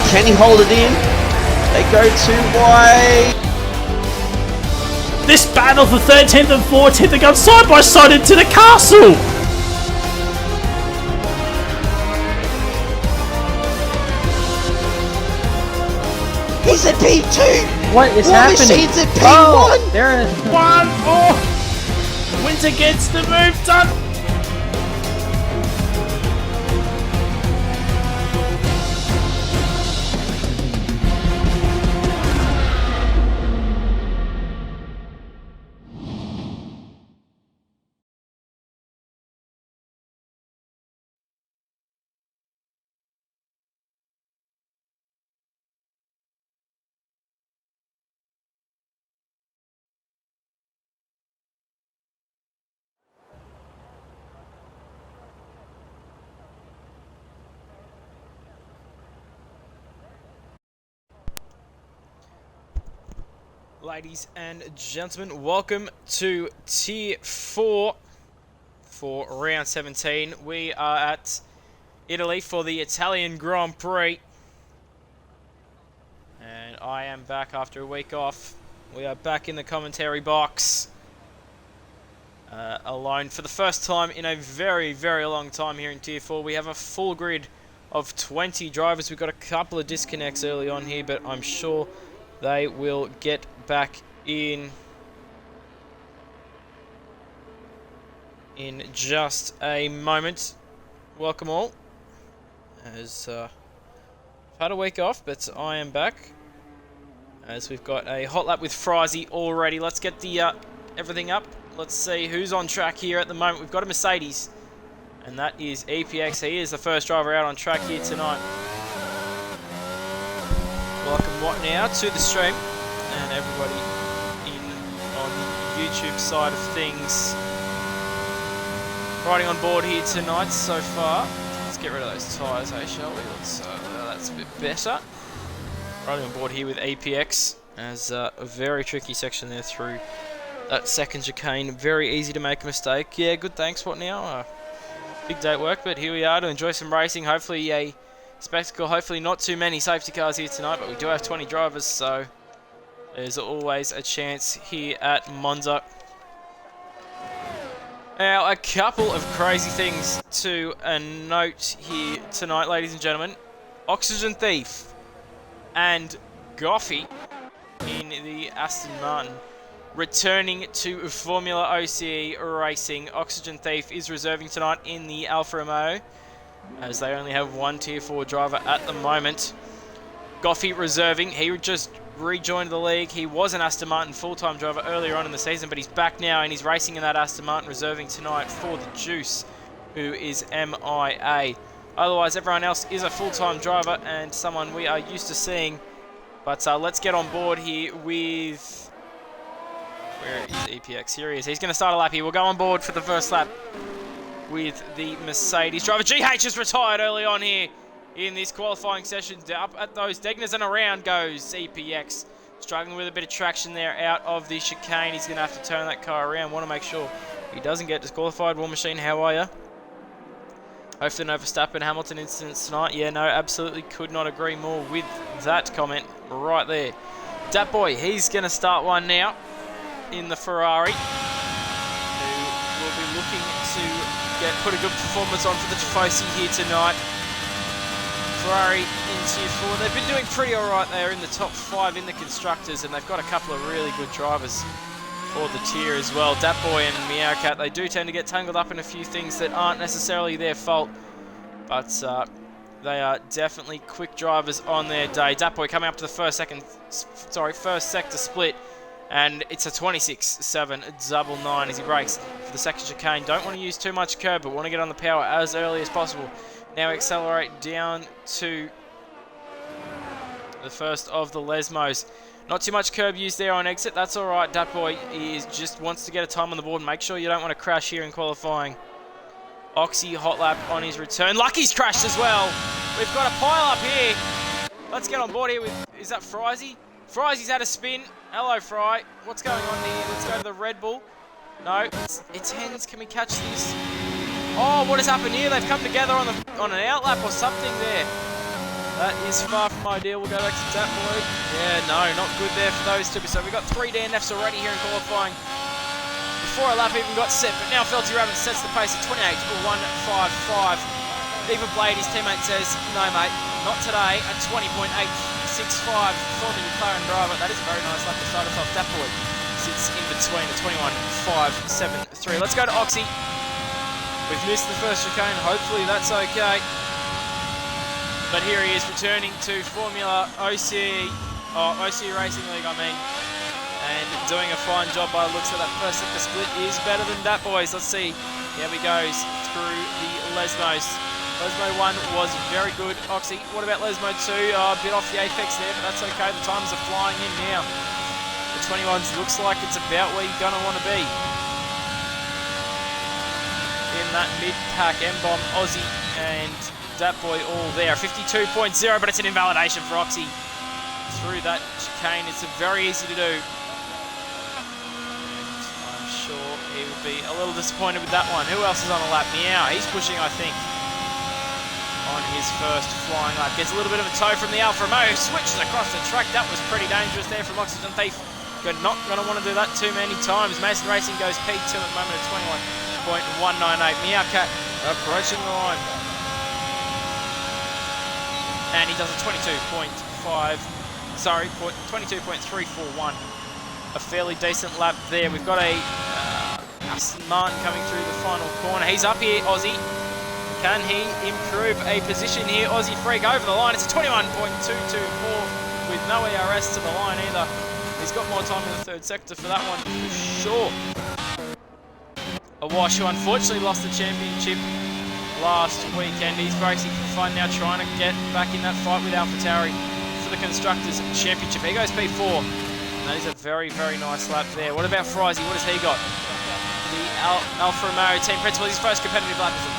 Can he hold it in? They go too wide. This battle for 13th and 14th, they go side by side into the castle. He's at P2. What is happening? Machine's at P1. Oh, there is One. Oh, Winter gets the move done. Ladies and gentlemen, welcome to Tier 4 for round 17. We are at Italy for the Italian Grand Prix. And I am back after a week off. We are back in the commentary box. Alone for the first time in a very, very long time here in Tier 4. We have a full grid of 20 drivers. We've got a couple of disconnects early on here, but I'm sure they will get back in just a moment. Welcome all. As I've had a week off, but I am back. As we've got a hot lap with Frizy already. Let's get the everything up. Let's see who's on track here at the moment. We've got a Mercedes, and that is EPX. He is the first driver out on track here tonight. Welcome what now to the stream, and everybody in on the YouTube side of things riding on board here tonight so far. Let's get rid of those tyres, shall we? That's a bit better. Riding on board here with APX as a very tricky section there through that second chicane. Very easy to make a mistake. Yeah, good thanks. What now? Big day at work, but here we are to enjoy some racing. Hopefully a spectacle. Hopefully not too many safety cars here tonight, but we do have 20 drivers, so there's always a chance here at Monza. Now, a couple of crazy things to note here tonight, ladies and gentlemen. Oxygen Thief and Goffey in the Aston Martin returning to Formula OCE racing. Oxygen Thief is reserving tonight in the Alfa Romeo, as they only have one Tier 4 driver at the moment. Goffey reserving. He just rejoined the league. He was an Aston Martin full-time driver earlier on in the season, but he's back now and he's racing in that Aston Martin, reserving tonight for the Juice, who is MIA. Otherwise, everyone else is a full-time driver and someone we are used to seeing. But let's get on board here with... Where is EPX? Here he is. He's going to start a lap here. We'll go on board for the first lap with the Mercedes driver. GH is retired early on here in this qualifying session. Up at those Degners and around goes EPX. Struggling with a bit of traction there out of the chicane. He's going to have to turn that car around. Want to make sure he doesn't get disqualified. War Machine, how are you? Hopefully no Verstappen Hamilton incidents tonight. Yeah, no, absolutely could not agree more with that comment right there. Dat Boy, he's going to start one now in the Ferrari, who will be looking to put a good performance on for the Tifosi here tonight. Ferrari in Tier 4. They've been doing pretty alright there in the top 5 in the Constructors, and they've got a couple of really good drivers for the tier as well. Dat Boy and Meowcat, they do tend to get tangled up in a few things that aren't necessarily their fault, but they are definitely quick drivers on their day. Dat Boy coming up to the first sector split, and it's a 26.799 as he brakes for the second chicane. Don't want to use too much curb, but want to get on the power as early as possible. Now accelerate down to the first of the Lesmos. Not too much curb used there on exit. That's all right. Dat Boy just wants to get a time on the board. Make sure you don't want to crash here in qualifying. Oxy hot lap on his return. Lucky's crashed as well. We've got a pile up here. Let's get on board here with, is that Frizy? Frizy's had a spin. Hello, Fry. What's going on here? Let's go to the Red Bull. No, it's Hens. Can we catch this? Oh, what has happened here? They've come together on an outlap or something there. That is far from ideal. We'll go back to that boy. Yeah, no, not good there for those two. So we've got 3 DNFs already here in qualifying. Before a lap even got set, but now Felty Rabbit sets the pace at 28.155. Even Blade, his teammate, says, no mate, not today, at 20.865 for the McLaren driver. That is a very nice lap to start us off. That boy sits in between at 21.573. Let's go to Oxy. We've missed the first chicane. Hopefully that's okay. But here he is returning to Formula OCE Racing League, and doing a fine job by the looks of that first sector split is better than that, boys. Let's see how he goes through the Lesmos. Lesmo 1 was very good. Oxy, what about Lesmo 2? A bit off the apex there, but that's okay. The times are flying in now. The 21s looks like it's about where you're going to want to be. In that mid-pack, M-Bomb, Aussie, and that boy all there. 52.0, but it's an invalidation for Oxy. Through that chicane, it's very easy to do. And I'm sure he would be a little disappointed with that one. Who else is on a lap? Meow, he's pushing, I think, on his first flying lap. Gets a little bit of a tow from the Alfa Romeo, switches across the track. That was pretty dangerous there from Oxygen Thief. Not going to want to do that too many times. Mason Racing goes P2 at the moment at 21.198. Meowcat approaching the line. And he does a 22.341. A fairly decent lap there. We've got a Aston Martin coming through the final corner. He's up here, Aussie. Can he improve a position here? Aussie Freak over the line. It's a 21.224 with no ERS to the line either. He's got more time in the third sector for that one for sure. Awash, who unfortunately lost the championship last weekend. He's racing for fun now, trying to get back in that fight with AlphaTauri for the Constructors' Championship. He goes P4. And that is a very, very nice lap there. What about Frizy? What has he got? The Alfa Romeo team principal. His first competitive lap is at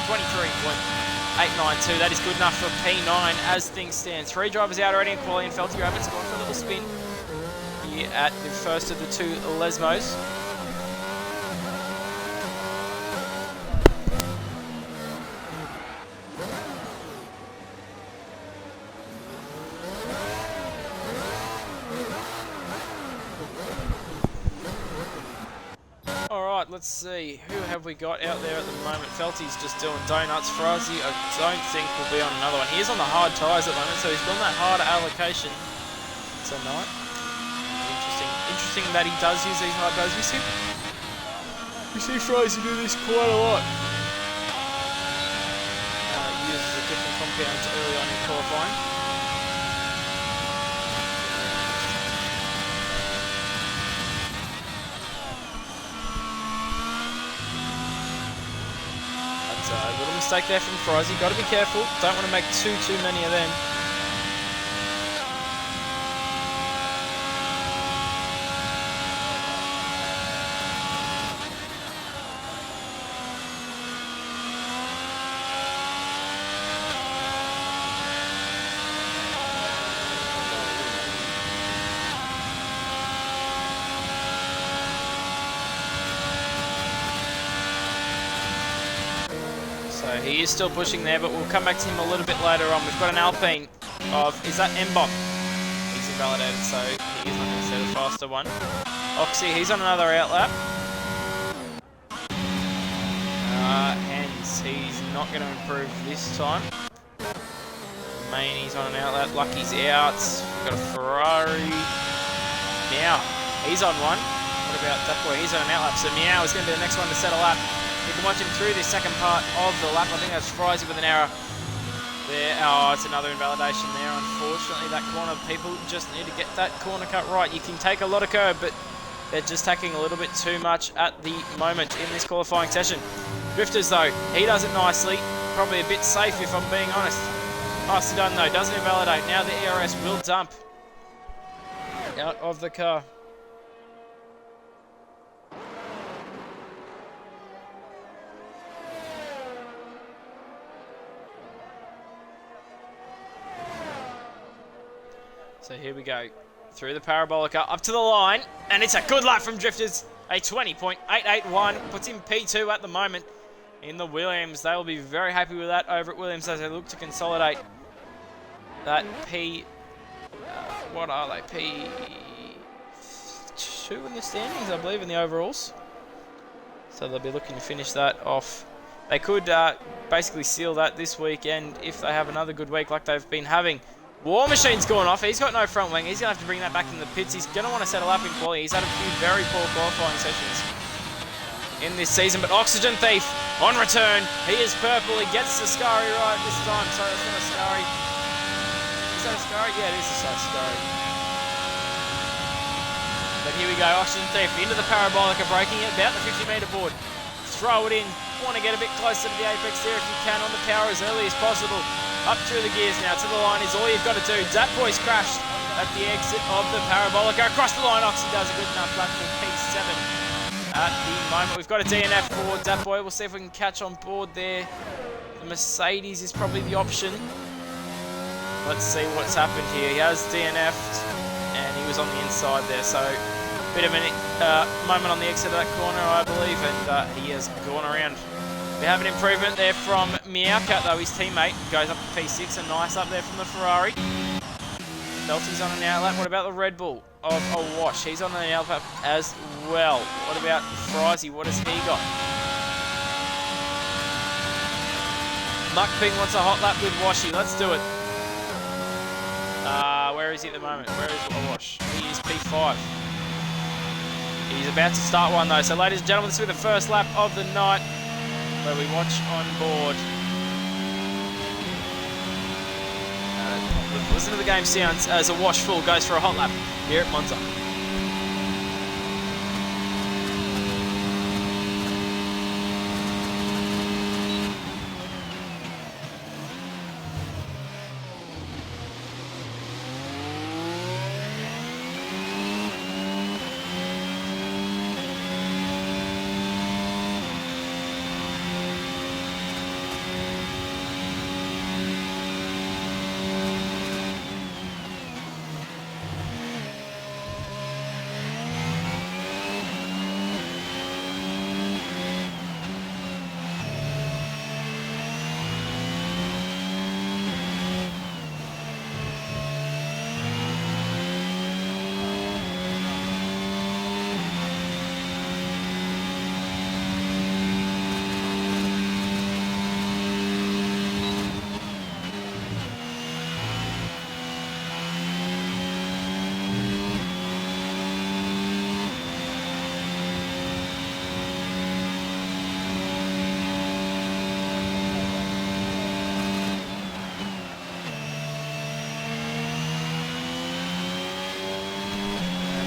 23.892. That is good enough for P9 as things stand. 3 drivers out already in quality, and Felty Rabbit's gone for a little spin here at the first of the 2 Lesmos. Alright, let's see. Who have we got out there at the moment? Felty's just doing donuts. Frazi, I don't think will be on another one. He is on the hard tyres at the moment, so he's on that hard allocation tonight. Interesting that he does use these hard tyres. We see Frazi do this quite a lot. Uses a different compound early on in qualifying. A little mistake there from Frizy. Got to be careful. Don't want to make too many of them. So he is still pushing there, but we'll come back to him a little bit later on. We've got an Alpine of, is that M-Bomb? He's invalidated, so he is not going to set a faster one. Oxy, he's on another outlap. Hence, he's not going to improve this time. Mainie's on an outlap. Lucky's out. We've got a Ferrari. Meow, he's on one. What about that boy? He's on an outlap, so Meow is going to be the next one to set a lap. You can watch him through this second part of the lap. I think that's Frizy with an error there. Oh, it's another invalidation there. Unfortunately, that corner, people just need to get that corner cut right. You can take a lot of curb, but they're just taking a little bit too much at the moment in this qualifying session. Drifters, though, he does it nicely. Probably a bit safe, if I'm being honest. Nicely done, though. Doesn't invalidate. Now the ERS will dump out of the car. So here we go, through the Parabolica, up to the line, and it's a good lap from Drifters. A 20.881, puts him P2 at the moment in the Williams. They will be very happy with that over at Williams as they look to consolidate that P... what are they? P2 in the standings, I believe, in the overalls. So they'll be looking to finish that off. They could basically seal that this weekend if they have another good week like they've been having. War Machine's gone off. He's got no front wing. He's going to have to bring that back in the pits. He's going to want to settle up in quality. He's had a few very poor qualifying sessions in this season. But Oxygen Thief on return. He is purple. He gets the Scary right this time. Sorry, that's not a Scary. Is that a Scary? Yeah, it is a Scary. But here we go. Oxygen Thief into the Parabolica, breaking it about the 50-metre board. Throw it in. Want to get a bit closer to the apex there if you can on the power as early as possible. Up through the gears now to the line is all you've got to do. Zap Boy's crashed at the exit of the Parabolica. Across the line, Oxy does a good enough lap for P7 at the moment. We've got a DNF for Zap Boy. We'll see if we can catch on board there. The Mercedes is probably the option. Let's see what's happened here. He has DNF'd and he was on the inside there. So bit of a moment on the exit of that corner, I believe, and he has gone around. We have an improvement there from Meowcat, though. His teammate goes up to P6, and nice up there from the Ferrari. Belty's on an outlap. What about the Red Bull of Awash? He's on an outlap as well. What about Frizy? What has he got? Muck Ping wants a hot lap with Washy. Let's do it. Where is he at the moment? Where is Awash? He is P5. He's about to start one, though. So, ladies and gentlemen, this will be the first lap of the night, where we watch on board. Listen to the game sounds as Awash full goes for a hot lap here at Monza.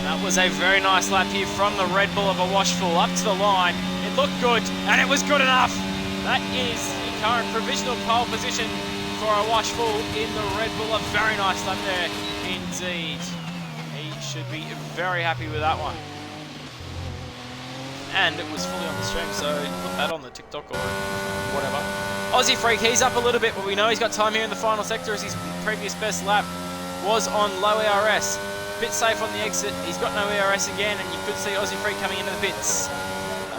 That was a very nice lap here from the Red Bull of Awash full up to the line. It looked good, and it was good enough. That is the current provisional pole position for Awash full in the Red Bull. A very nice lap there indeed. He should be very happy with that one. And it was fully on the stream, so put that on the TikTok or whatever. Aussie Freak, he's up a little bit, but we know he's got time here in the final sector as his previous best lap was on low ERS. Bit safe on the exit. He's got no ERS again, and you could see Aussie Freak coming into the pits,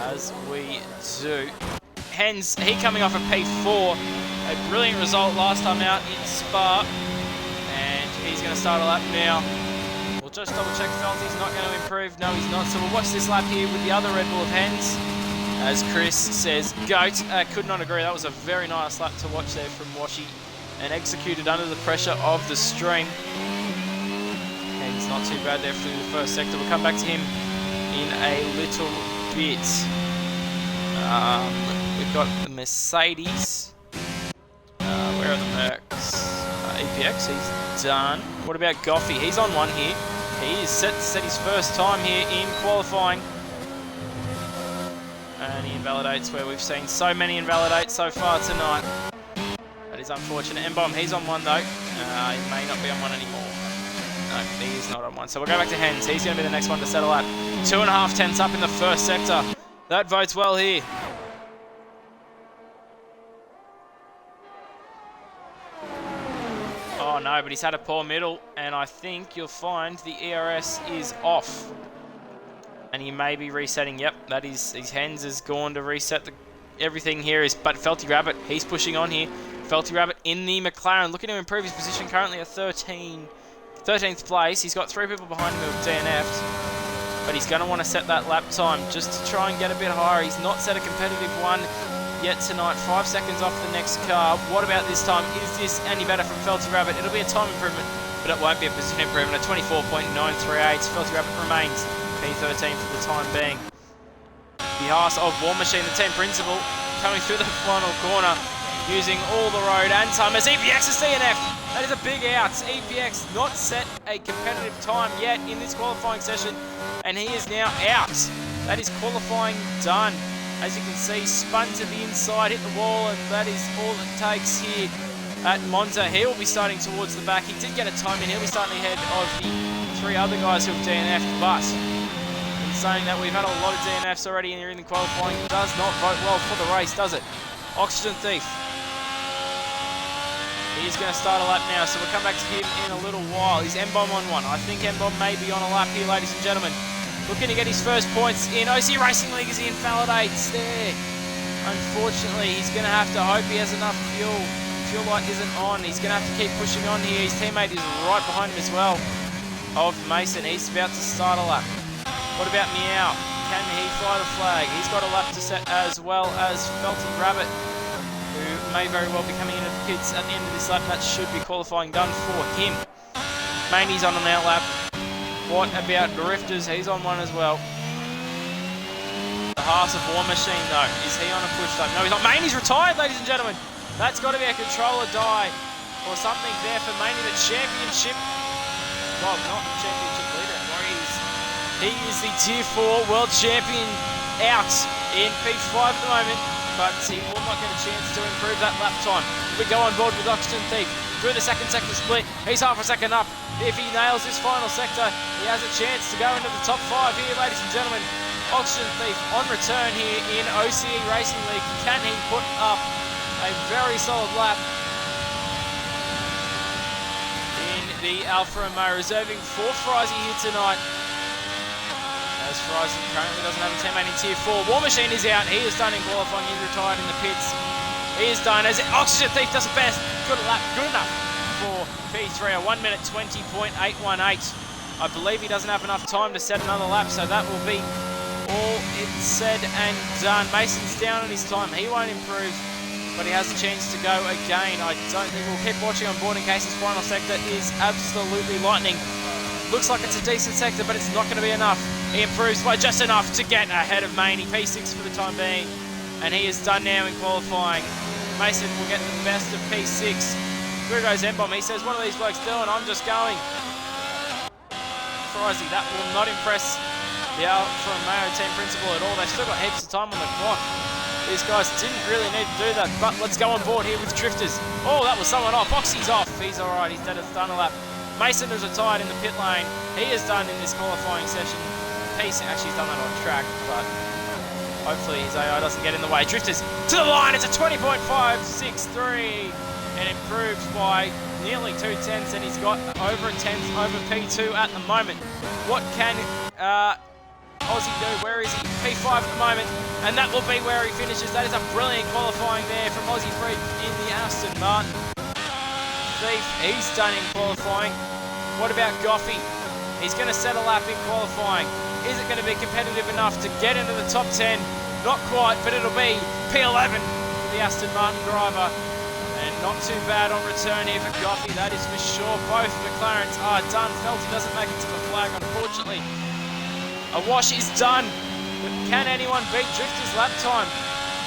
as we do. Hens, he coming off a P4. A brilliant result last time out in Spa, and he's going to start a lap now. We'll just double check Felty's not going to improve. No, he's not. So we'll watch this lap here with the other Red Bull of Hens. As Chris says, GOAT. Could not agree. That was a very nice lap to watch there from Washy, and executed under the pressure of the stream. And it's not too bad there through the first sector. We'll come back to him in a little bit. We've got the Mercedes. Where are the Mercs? EPX, he's done. What about Goffey? He's on one here. He is set to set his first time here in qualifying. And he invalidates where we've seen so many invalidate so far tonight. That is unfortunate. M-Bomb, he's on one though. He may not be on one anymore. No, he is not on one. So we'll go back to Hens. He's going to be the next one to settle up. 2.5 tenths up in the first sector. That votes well here. Oh no, but he's had a poor middle, and I think you'll find the ERS is off. And he may be resetting. Yep, that is, his Hens has gone to reset everything here. But Felty Rabbit, he's pushing on here. Felty Rabbit in the McLaren, looking to improve his position, currently at 13th place. He's got 3 people behind him who have DNF'd, but he's going to want to set that lap time just to try and get a bit higher. He's not set a competitive one yet tonight, 5 seconds off the next car. What about this time? Is this any better from Felty Rabbit? It'll be a time improvement, but it won't be a position improvement. At 24.938, Felty Rabbit remains P13 for the time being. The arse of War Machine, the team principal, coming through the final corner, using all the road and time as EPX is DNF. That is a big out. EPX not set a competitive time yet in this qualifying session, and he is now out. That is qualifying done. As you can see, spun to the inside, hit the wall, and that is all it takes here at Monza. He will be starting towards the back. He did get a time in. He'll be starting ahead of the 3 other guys who have DNF'd, but in saying that, we've had a lot of DNFs already in the qualifying. It does not vote well for the race, does it? Oxygen Thief. He's going to start a lap now, so we'll come back to him in a little while. Is M-Bomb on one? I think M-Bomb may be on a lap here, ladies and gentlemen. Looking to get his first points in OCERL Racing League as he invalidates there. Unfortunately, he's going to have to hope he has enough fuel. Fuel light isn't on. He's going to have to keep pushing on here. His teammate is right behind him as well. Of Mason, he's about to start a lap. What about Meow? Can he fly the flag? He's got a lap to set, as well as Felty Rabbit, who may very well be coming into the pits at the end of this lap. That should be qualifying done for him. Maney's on an out lap. What about Drifters? He's on one as well. The Hearts of War Machine, though. Is he on a push though? No, he's not. Maney's retired, ladies and gentlemen. That's got to be a controller die or something there for Maney. The championship, well, not championship leader anymore. He is the Tier 4 World Champion out in P5 at the moment, but he will not get a chance to improve that lap time. We go on board with Oxygen Thief through the second sector split. He's half a second up. If he nails this final sector, he has a chance to go into the top 5 here, ladies and gentlemen. Oxygen Thief on return here in OCE Racing League. Can he put up a very solid lap in the Alfa Romeo, reserving for Frizy here tonight? As Frizy currently doesn't have a teammate in Tier 4. War Machine is out. He is done in qualifying. He's retired in the pits. He is done as Oxygen Thief does the best. Good lap, good enough for P3, a 1 minute 20.818. I believe he doesn't have enough time to set another lap, so that will be all it's said and done. Mason's down on his time. He won't improve, but he has a chance to go again. I don't think we'll keep watching on board in case his final sector is absolutely lightning. Looks like it's a decent sector, but it's not going to be enough. He improves by just enough to get ahead of Maney. P6 for the time being, and he is done now in qualifying. Mason will get the best of P6. Through goes M-Bomb. He says, what are these blokes doing? I'm just going. Frizy, that will not impress the Alfa Romeo team principal at all. They've still got heaps of time on the clock. These guys didn't really need to do that, but let's go on board here with Drifters. Oh, that was someone off. Oxy's off. He's all right. He's done a lap. Mason is retired in the pit lane. He is done in this qualifying session. Actually, he's done that on track, but hopefully his AI doesn't get in the way. Drifters to the line. It's a 20.563. And improves by nearly 2 tenths, and he's got over a tenth over P2 at the moment. What can Aussie do? Where is he? P5 at the moment, and that will be where he finishes. That is a brilliant qualifying there from Aussie Freak in the Aston Martin. Thief, he's done in qualifying. What about Goffey? He's going to set a lap in qualifying. Is it going to be competitive enough to get into the top 10? Not quite, but it'll be P11 for the Aston Martin driver. And not too bad on return here for Goffey, that is for sure. Both McLarens are done. Felty doesn't make it to the flag, unfortunately. A wash is done, but can anyone beat Drifter's lap time?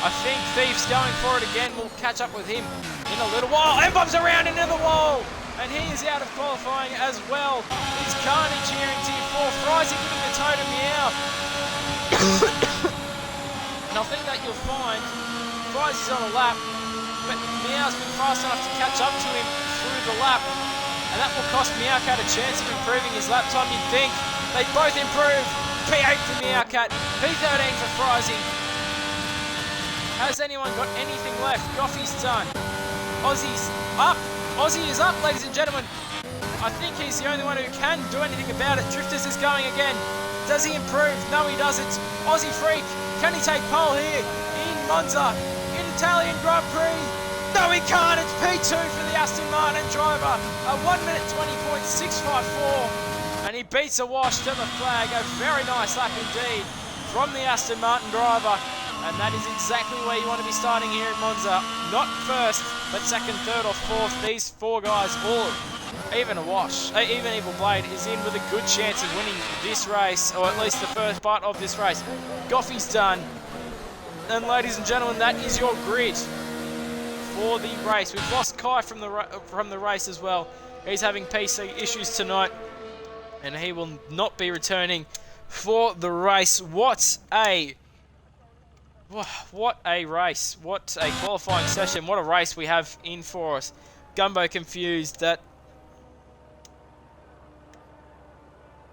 I think Thief's going for it again. We'll catch up with him in a little while. M-Bomb's around into the wall, and he is out of qualifying as well. It's Carnage here in Tier 4. Frizy giving the toe to Meow. And I think that you'll find Frizy's on a lap, but Meow's been fast enough to catch up to him through the lap, and that will cost Meowcat a chance of improving his lap time. You'd think they both improve. P8 for Meowcat, P13 for Frizy. Has anyone got anything left? Goffey's done. Aussie's up. Aussie is up, ladies and gentlemen. I think he's the only one who can do anything about it. Drifters is going again. Does he improve? No, he doesn't. Aussie Freak, can he take pole here in Monza? Italian Grand Prix. No, he can't. It's P2 for the Aston Martin driver. A 1 minute 20.654. And he beats a wash to the flag. A very nice lap indeed from the Aston Martin driver. And that is exactly where you want to be starting here at Monza. Not first, but second, third, or fourth. These four guys, all, even a wash, even Evil Blade is in with a good chance of winning this race, or at least the first part of this race. Goffy's done. And ladies and gentlemen, that is your grid for the race. We've lost Kai from the race as well. He's having PC issues tonight, and he will not be returning for the race. What a race. What a qualifying session. What a race we have in for us. Gumbo confused. That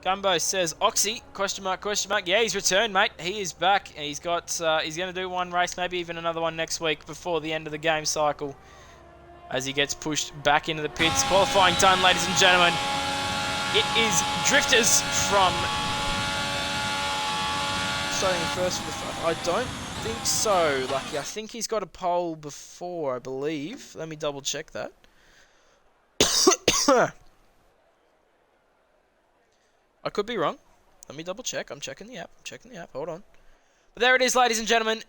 Gumbo says, Oxy, question mark, question mark. Yeah, he's returned, mate. He is back. He's got, he's going to do one race, maybe even another one next week before the end of the game cycle as he gets pushed back into the pits. Qualifying done, ladies and gentlemen. It is Drifters from starting first for the front. I don't think so, Lucky. I think he's got a pole before, I believe. Let me double check that. I could be wrong. Let me double check. I'm checking the app. Hold on. But there it is, ladies and gentlemen.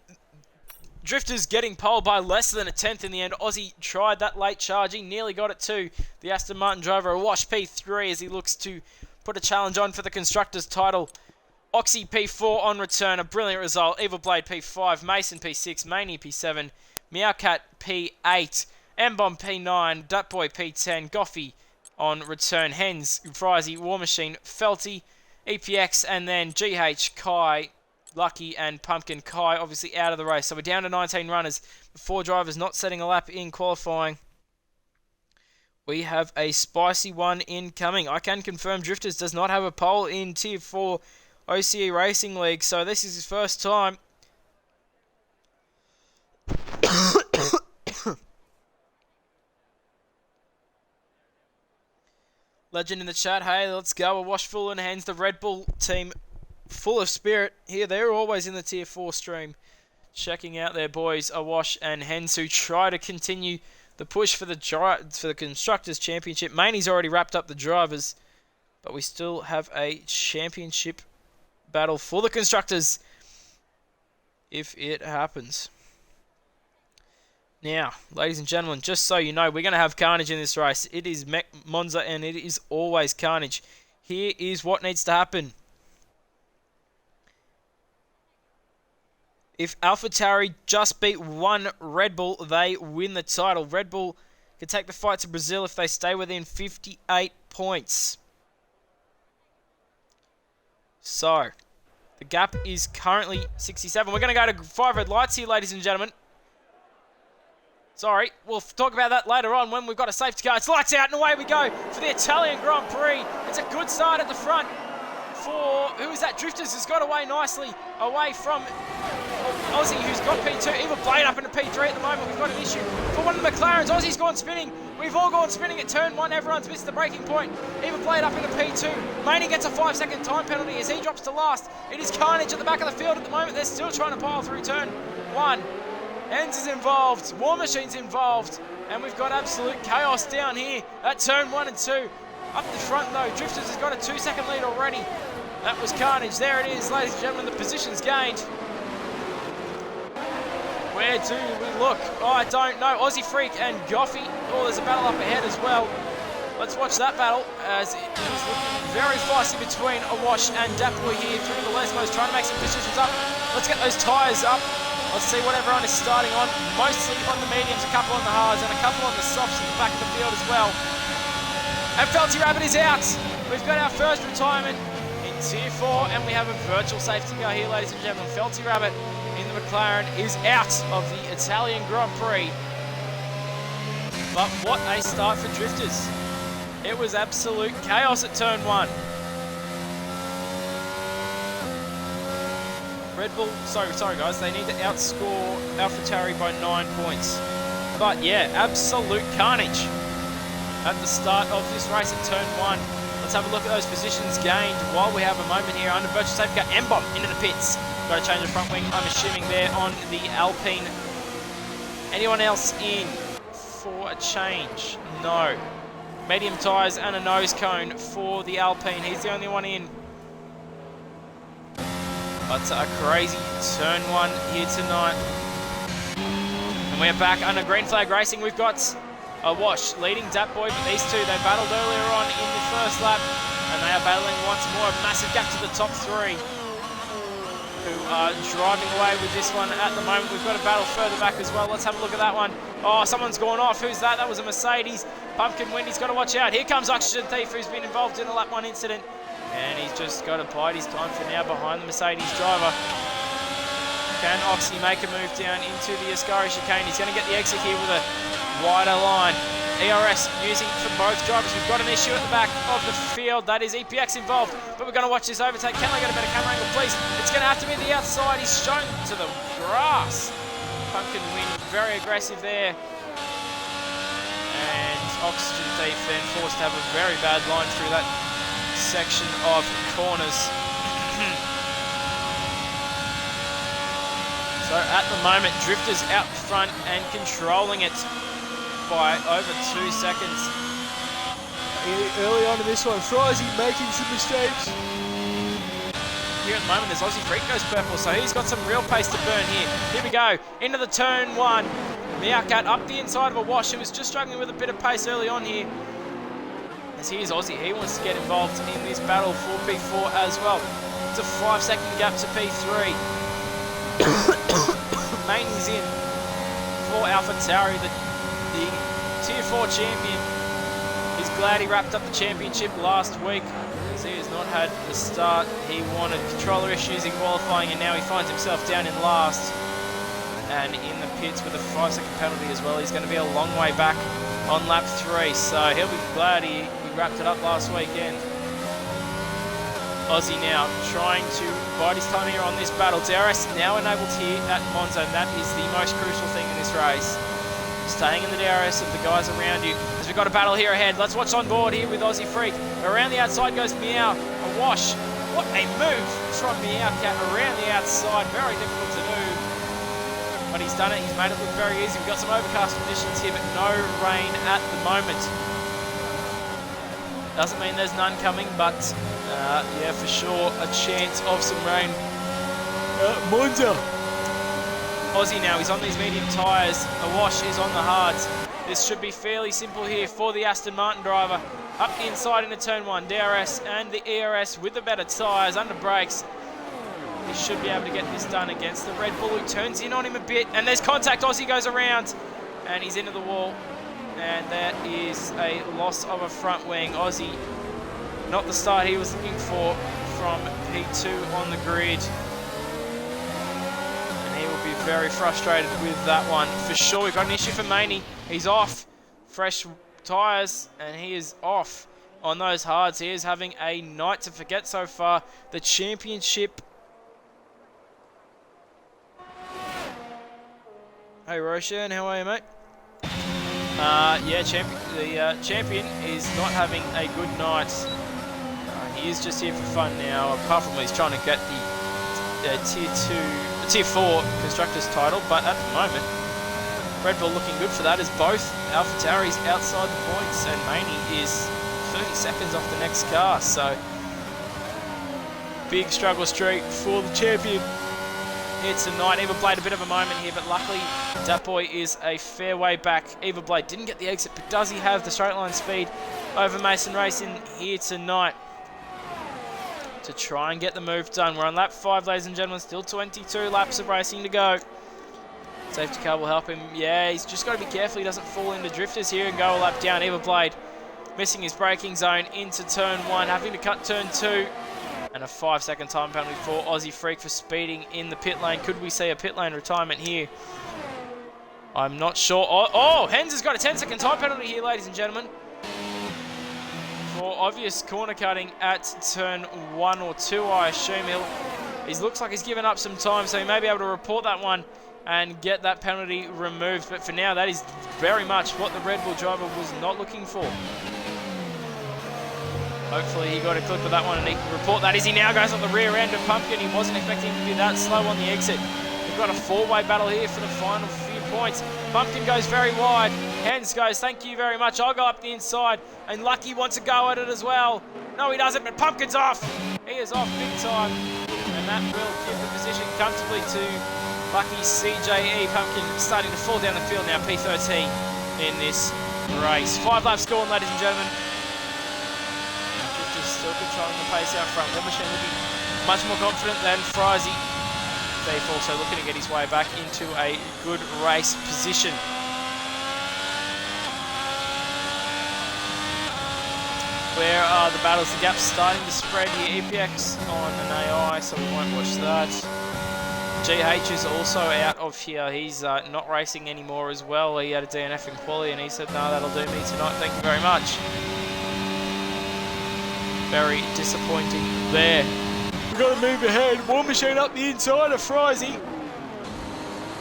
Drifters getting pole by less than a tenth in the end. Aussie tried that late charging. Nearly got it too. The Aston Martin driver, a wash P3 as he looks to put a challenge on for the Constructors' title. Oxy P4 on return. A brilliant result. Evil Blade P5. Mason P6. Maney P7. Meowcat P8. M-Bomb P9. Dutboy P10. Goffy on return. Hens, Frizy, War Machine, Felty, EPX, and then GH, Kai, Lucky, and Pumpkin. Kai obviously out of the race. So we're down to 19 runners. 4 drivers not setting a lap in qualifying. We have a spicy one incoming. I can confirm Drifters does not have a pole in Tier 4 OCE Racing League. So this is his first time. Legend in the chat, hey, let's go. A wash full in hands. The Red Bull team full of spirit here. They're always in the Tier 4 stream. Checking out their boys, Awash and Hens, who try to continue the push for the Constructors' Championship. Maney's already wrapped up the drivers, but we still have a championship battle for the Constructors if it happens. Now, ladies and gentlemen, just so you know, we're going to have carnage in this race. It is Monza, and it is always carnage. Here is what needs to happen. If AlphaTauri just beat one Red Bull, they win the title. Red Bull can take the fight to Brazil if they stay within 58 points. So, the gap is currently 67. We're going to go to 5 red lights here, ladies and gentlemen. Sorry, we'll talk about that later on when we've got a safety car. It's lights out and away we go for the Italian Grand Prix. It's a good start at the front for, who is that? Drifters has got away nicely, away from Aussie, who's got P2. Evil Blade up into P3 at the moment. We've got an issue for one of the McLarens. Aussie's gone spinning. We've all gone spinning at turn 1. Everyone's missed the breaking point. Evil Blade up into P2. Maney gets a 5-second time penalty as he drops to last. It is carnage at the back of the field at the moment. They're still trying to pile through turn 1. Hens is involved, War Machine's involved, and we've got absolute chaos down here at turn 1 and 2. Up the front though, Drifters has got a 2-second lead already. That was carnage. There it is, ladies and gentlemen, the position's gained. Where do we look? Oh, I don't know. Aussie Freak and Goffy. Oh, there's a battle up ahead as well. Let's watch that battle as it is looking very feisty between Awash and Dapboy here through the Lesbos, trying to make some decisions up. Let's get those tyres up. Let's see what everyone is starting on. Mostly on the mediums, a couple on the hards, and a couple on the softs at the back of the field as well. And Felty Rabbit is out. We've got our first retirement in Tier 4, and we have a virtual safety car here, ladies and gentlemen. Felty Rabbit in the McLaren is out of the Italian Grand Prix. But what a start for Drifters. It was absolute chaos at turn 1. Red Bull, sorry guys, they need to outscore AlphaTauri by 9 points. But yeah, absolute carnage at the start of this race at turn 1. Let's have a look at those positions gained while we have a moment here under virtual safety car. M-Bomb into the pits. Got to change the front wing, I'm assuming there on the Alpine. Anyone else in? for a change? No. Medium tyres and a nose cone for the Alpine. He's the only one in. But a crazy turn one here tonight. And we're back under green flag racing. We've got a Wash leading Dat Boy, but these two, they battled earlier on in the first lap, and they are battling once more. A massive gap to the top three, who are driving away with this one at the moment. We've got a battle further back as well. Let's have a look at that one. Oh, someone's gone off. Who's that? That was a Mercedes. Pumpkin Wendy's got to watch out. Here comes Oxygen Thief, who's been involved in a lap 1 incident, and he's just got to bide his time for now behind the Mercedes driver. Can Oxy make a move down into the Ascari chicane? He's going to get the exit here with a wider line. ERS using for both drivers. We've got an issue at the back of the field. That is EPX involved, but we're going to watch this overtake. Can they get a better camera angle, please? It's going to have to be the outside. He's shown to the grass. Pumpkin Win very aggressive there. And Oxygen Thief then forced to have a very bad line through that section of corners. So at the moment, Drifter's out front and controlling it by over 2 seconds. Early on in this one, Frizy making some mistakes. Here at the moment, there's Aussie Freak goes purple, so he's got some real pace to burn here. Here we go, into the turn one. Meowcat up the inside of a Wash, who was just struggling with a bit of pace early on here. As here's Aussie, he wants to get involved in this battle for P4 as well. It's a 5-second gap to P3. Main's in for AlphaTauri, the Tier 4 champion. He's glad he wrapped up the championship last week, as he has not had the start he wanted. Controller issues in qualifying, and now he finds himself down in last and in the pits with a 5-second penalty as well. He's going to be a long way back on lap 3, so he'll be glad he wrapped it up last weekend. Aussie now trying to bide his time here on this battle. DRS now enabled here at Monza, and that is the most crucial thing in this race. Staying in the DRS of the guys around you, as we've got a battle here ahead. Let's watch on board here with Aussie Freak. Around the outside goes Meow. A Wash. What a move from Meowcat around the outside. Very difficult to do, but he's done it. He's made it look very easy. We've got some overcast conditions here, but no rain at the moment. Doesn't mean there's none coming, but yeah, for sure, a chance of some rain. Monza. Aussie now, he's on these medium tyres. A Wash is on the hards. This should be fairly simple here for the Aston Martin driver. Up the inside into turn 1, DRS and the ERS with the better tyres under brakes. He should be able to get this done against the Red Bull, who turns in on him a bit. And there's contact. Aussie goes around, and he's into the wall. And that is a loss of a front wing. Aussie, not the start he was looking for from P2 on the grid. And he will be very frustrated with that one. For sure, we've got an issue for Maney. He's off. Fresh tyres, and he is off on those hards. He is having a night to forget so far. The championship. Hey Roshan, how are you, mate? Yeah, the champion is not having a good night. He is just here for fun now, apart from he's trying to get the Tier 4 Constructors title, but at the moment, Red Bull looking good for that, as both AlphaTauri's outside the points, and Maney is 30 seconds off the next car, so big struggle streak for the champion. It's a night. Everblade a bit of a moment here, but luckily Dat Boy is a fair way back. Everblade didn't get the exit, but does he have the straight line speed over Mason Racing here tonight to try and get the move done? We're on lap 5, ladies and gentlemen. Still 22 laps of racing to go. Safety car will help him. Yeah, he's just got to be careful he doesn't fall into drifters here and go a lap down. Everblade missing his braking zone into turn 1, having to cut turn 2. And a 5-second time penalty for Aussie Freak for speeding in the pit lane. Could we see a pit lane retirement here? I'm not sure. Oh, Hens has got a 10-second time penalty here, ladies and gentlemen, for obvious corner cutting at turn 1 or 2, I assume. He looks like he's given up some time, so he may be able to report that one and get that penalty removed. But for now, that is very much what the Red Bull driver was not looking for. Hopefully he got a clip of that one and he can report that as he now goes on the rear end of Pumpkin. He wasn't expecting him to be that slow on the exit. We've got a 4-way battle here for the final few points. Pumpkin goes very wide. Hens goes, thank you very much. I'll go up the inside. And Lucky wants to go at it as well. No, he doesn't, but Pumpkin's off. He is off big time. And that will give the position comfortably to Lucky CJE. Pumpkin starting to fall down the field now, P13 in this race. 5 laps gone, ladies and gentlemen. Drifter's still controlling the pace out front. War Machine looking much more confident than Frizy. Thief also looking to get his way back into a good race position. Where are the battles? The gap's starting to spread here. EPX on an AI, so we won't watch that. GH is also out of here. He's not racing anymore as well. He had a DNF in quali and he said, no, that'll do me tonight. Thank you very much. Very disappointing there. We've got to move ahead. War Machine up the inside of Frizy.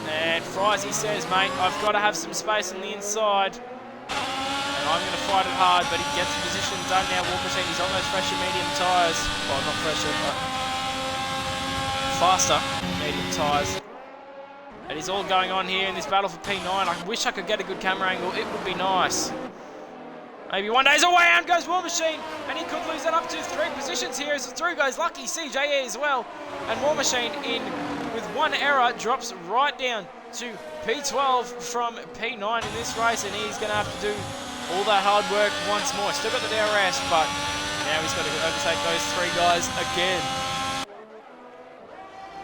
And Frizy says, mate, I've got to have some space on the inside. And I'm going to fight it hard, but he gets the position done now. War Machine, he's on those fresher medium tyres. Well, not fresher, but faster medium tyres. It is all going on here in this battle for P9. I wish I could get a good camera angle. It would be nice. Maybe one day's away. Out goes War Machine, and he could lose that up to 3 positions here as through goes Lucky CJE as well. And War Machine in with one error drops right down to P12 from P9 in this race, and he's going to have to do all that hard work once more. Still got the DRS, but now he's got to overtake those 3 guys again.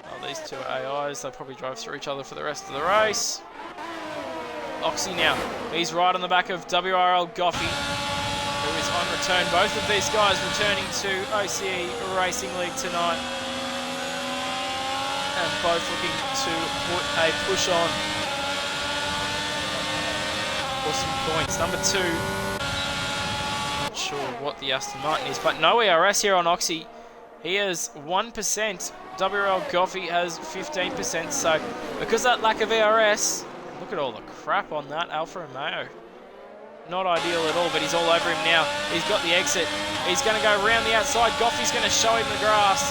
Oh, these 2 AIs, they'll probably drive through each other for the rest of the race. Oxy now, he's right on the back of WRL Goffy, who is on return. Both of these guys returning to OCE Racing League tonight. And both looking to put a push on for some points. Number 2, not sure what the Aston Martin is, but no ERS here on Oxy. He has 1%, WRL Goffy has 15%, so because of that lack of ERS, look at all the crap on that Alfa Romeo. Not ideal at all, but he's all over him now. He's got the exit. He's going to go around the outside. Goffy's going to show him the grass.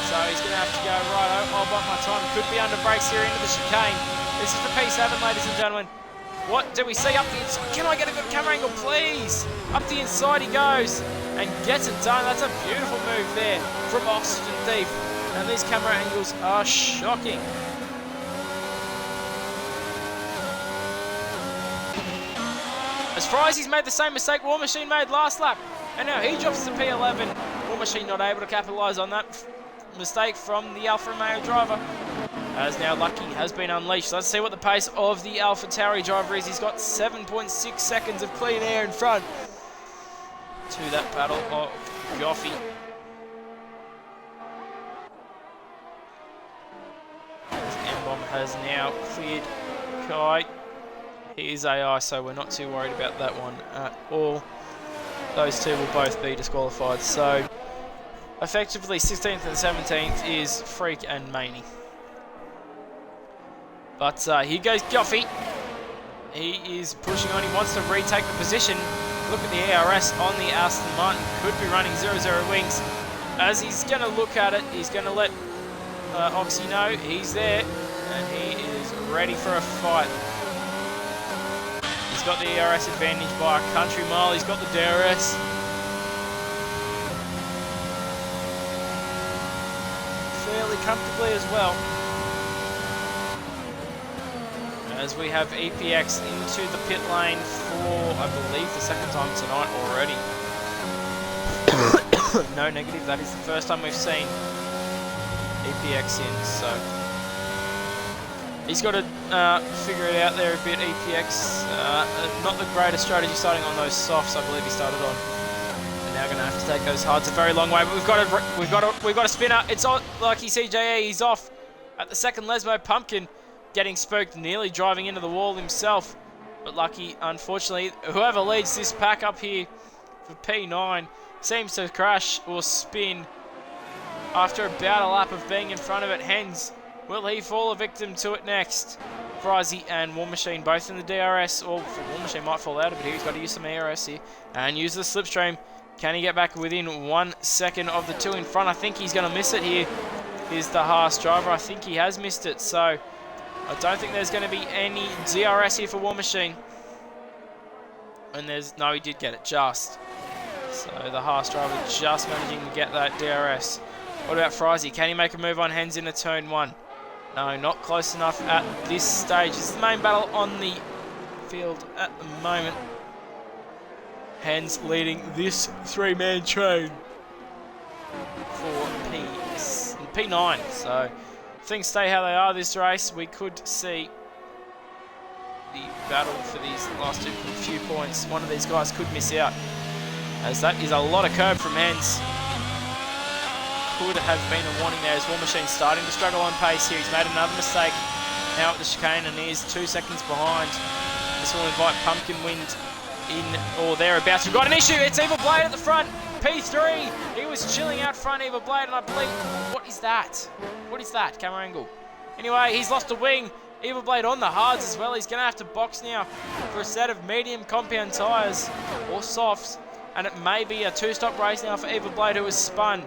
So he's going to have to go, right, I'll bite my time. Could be under brakes here into the chicane. This is the P7, ladies and gentlemen. What do we see up the inside? Can I get a good camera angle, please? Up the inside he goes and gets it done. That's a beautiful move there from Oxygen Thief. And these camera angles are shocking. As Frizy's made the same mistake War Machine made last lap. And now he drops to P11. War Machine not able to capitalise on that mistake from the Alfa Romeo driver. As now Lucky has been unleashed. Let's see what the pace of the Alpha Tauri driver is. He's got 7.6 seconds of clean air in front to that battle of Goffy. M-Bomb has now cleared Kai. He is AI, so we're not too worried about that one at all. Those 2 will both be disqualified. So effectively 16th and 17th is Freak and Maney. But here goes Goffy. He is pushing on. He wants to retake the position. Look at the ARS on the Aston Martin. Could be running 0-0 wings. As he's going to look at it, he's going to let Oxy know he's there. And he is ready for a fight. He's got the ERS advantage by a country mile. He's got the DRS. Fairly comfortably as well. As we have EPX into the pit lane for, I believe, the 2nd time tonight already. No negative, that is the first time we've seen EPX in, so he's got to figure it out there a bit. EPX, not the greatest strategy starting on those softs. I believe he started on. And now going to have to take those hards a very long way. But we've got a spinner. It's on Lucky CJE. He's off at the 2nd Lesmo. Pumpkin getting spooked, nearly driving into the wall himself. But Lucky, unfortunately, whoever leads this pack up here for P9 seems to crash or spin after about a lap of being in front of it. Hens, will he fall a victim to it next? Frizy and War Machine both in the DRS, or War Machine might fall out of it here. He's got to use some ARS here and use the slipstream. Can he get back within 1 second of the 2 in front? I think he's going to miss it here. Here's the Haas driver. I think he has missed it, so I don't think there's going to be any DRS here for War Machine. And no, he did get it just. So the Haas driver just managing to get that DRS. What about Frizy? Can he make a move on Hens into turn 1? No, not close enough at this stage. This is the main battle on the field at the moment. Hens leading this three-man train for P9. So things stay how they are this race. We could see the battle for these last few points. One of these guys could miss out, as that is a lot of curb from Hens. Could have been a warning there as War Machine starting to struggle on pace here. He's made another mistake now at the chicane and he is 2 seconds behind. This will invite Pumpkin Wind in or thereabouts. We've got an issue. It's Evil Blade at the front. P3. He was chilling out front, Evil Blade, and I believe... What is that? What is that? Camera angle. Anyway, he's lost a wing. Evil Blade on the hards as well. He's going to have to box now for a set of medium compound tyres or softs. And it may be a two-stop race now for Evil Blade, who has spun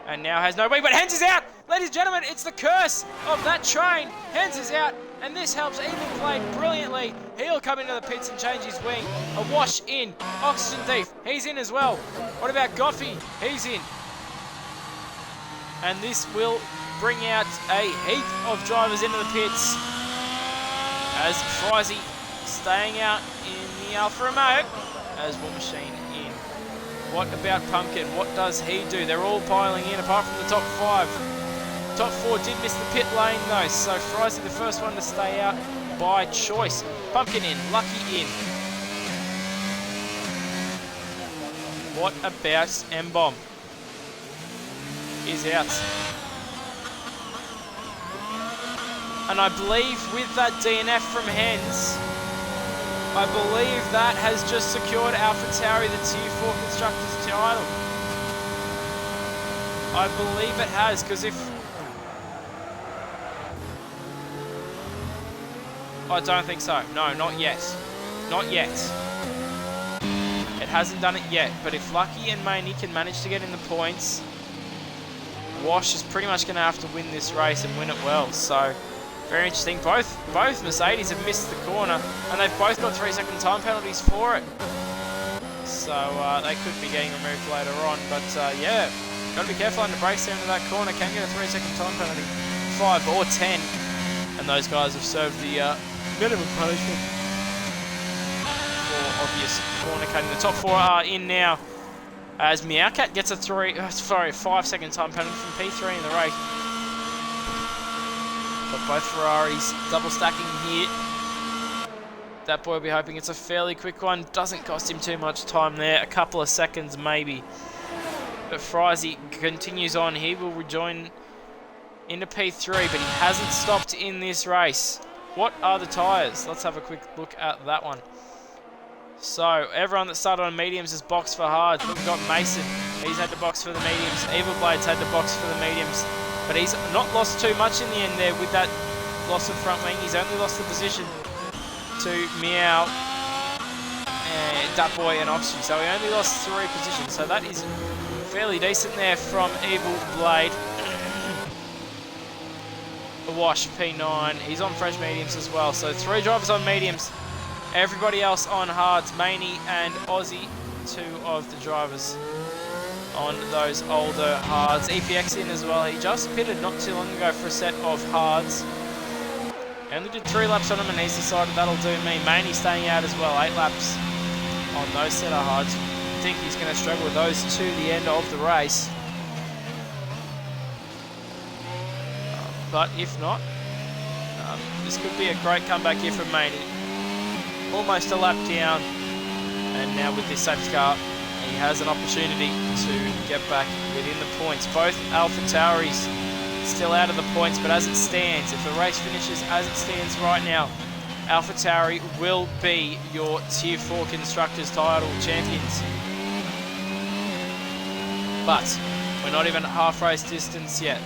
and now has no wing. But Hens is out! Ladies and gentlemen, it's the curse of that train. Hens is out, and this helps Evil Blade brilliantly. He'll come into the pits and change his wing. A wash in. Oxygen Thief, he's in as well. What about Goffy? He's in. And this will bring out a heap of drivers into the pits, as Frizy staying out in the Alfa Romeo as War Machine in. What about Pumpkin? What does he do? They're all piling in apart from the top 5. Top 4 did miss the pit lane though, so Frizy the first one to stay out by choice. Pumpkin in, Lucky in. What about M-Bomb? He's out. And I believe with that DNF from Hens, I believe that has just secured AlphaTauri the Tier 4 Constructors title. I believe it has, because if... I don't think so. No, not yet. Not yet. It hasn't done it yet, but if Lucky and Maney can manage to get in the points, Wash is pretty much going to have to win this race and win it well, so... Very interesting. Both Mercedes have missed the corner, and they've both got 3-second time penalties for it. So they could be getting removed later on. But yeah, got to be careful on the brakes there into that corner. Can get a 3-second time penalty, 5 or 10, and those guys have served the minimum punishment for obvious corner cutting. The top 4 are in now, as Meowcat gets a 5-second time penalty from P3 in the race. But both Ferraris double stacking here. That boy will be hoping it's a fairly quick one. Doesn't cost him too much time there. A couple of seconds maybe. But Frizy continues on. He will rejoin into P3, but he hasn't stopped in this race. What are the tyres? Let's have a quick look at that one. So, everyone that started on mediums is boxed for hards. We've got Mason. He's had to box for the mediums. Evil Blade's had to box for the mediums. But he's not lost too much in the end there with that loss of front wing. He's only lost the position to Meow, and Dat Boy and Oxygen. So he only lost 3 positions. So that is fairly decent there from Evil Blade. A wash, P9. He's on fresh mediums as well. So 3 drivers on mediums. Everybody else on hards. Maney and Aussie, 2 of the drivers on those older hards. EPX in as well. He just pitted not too long ago for a set of hards. He only did 3 laps on him and he's decided that'll do me. Maney staying out as well. 8 laps on those set of hards. I think he's going to struggle with those to the end of the race. But if not, this could be a great comeback here from Maney. Almost a lap down, and now with this safety car, he has an opportunity to get back within the points. Both AlphaTauris still out of the points, but as it stands, if the race finishes as it stands right now, AlphaTauri will be your Tier 4 Constructors title champions. But we're not even at half race distance yet.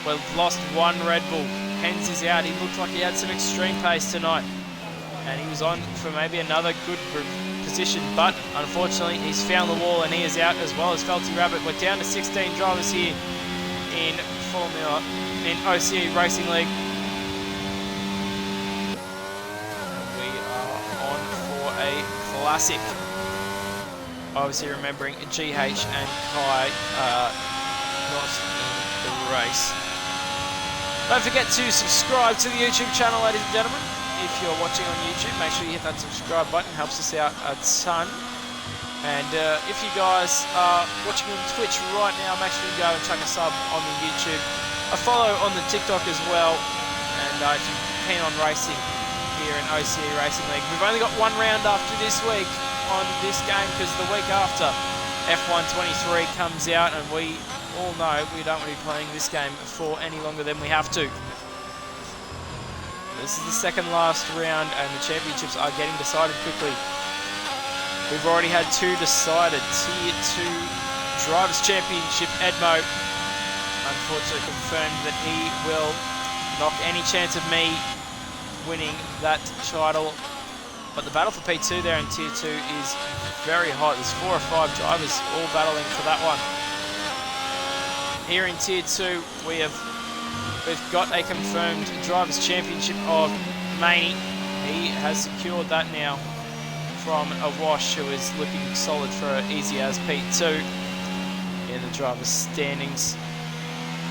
We've lost 1 Red Bull. Hens is out. He looked like he had some extreme pace tonight, and he was on for maybe another good position, but unfortunately he's found the wall and he is out, as well as Felty Rabbit. We're down to 16 drivers here in OCE Racing League. Classic. Obviously remembering GH and Kai are not in the race. Don't forget to subscribe to the YouTube channel, ladies and gentlemen. If you're watching on YouTube, make sure you hit that subscribe button. It helps us out a ton. And if you guys are watching on Twitch right now, make sure you go and chuck a sub on the YouTube. A follow on the TikTok as well. And if you're keen on racing here in OCERL Racing League, we've only got one round after this week on this game, because the week after F1 23 comes out, and we all know we don't want to be playing this game for any longer than we have to. This is the second last round, and the championships are getting decided quickly. We've already had two decided. Tier 2 Drivers' Championship, Edmo unfortunately confirmed that he will knock any chance of me winning that title. But the battle for P2 there in Tier 2 is very hot. There's 4 or 5 drivers all battling for that one. Here in Tier 2, we've got a confirmed Drivers' Championship of Maney. He has secured that now from a Wash, who is looking solid for an easy as P2 in the drivers' standings.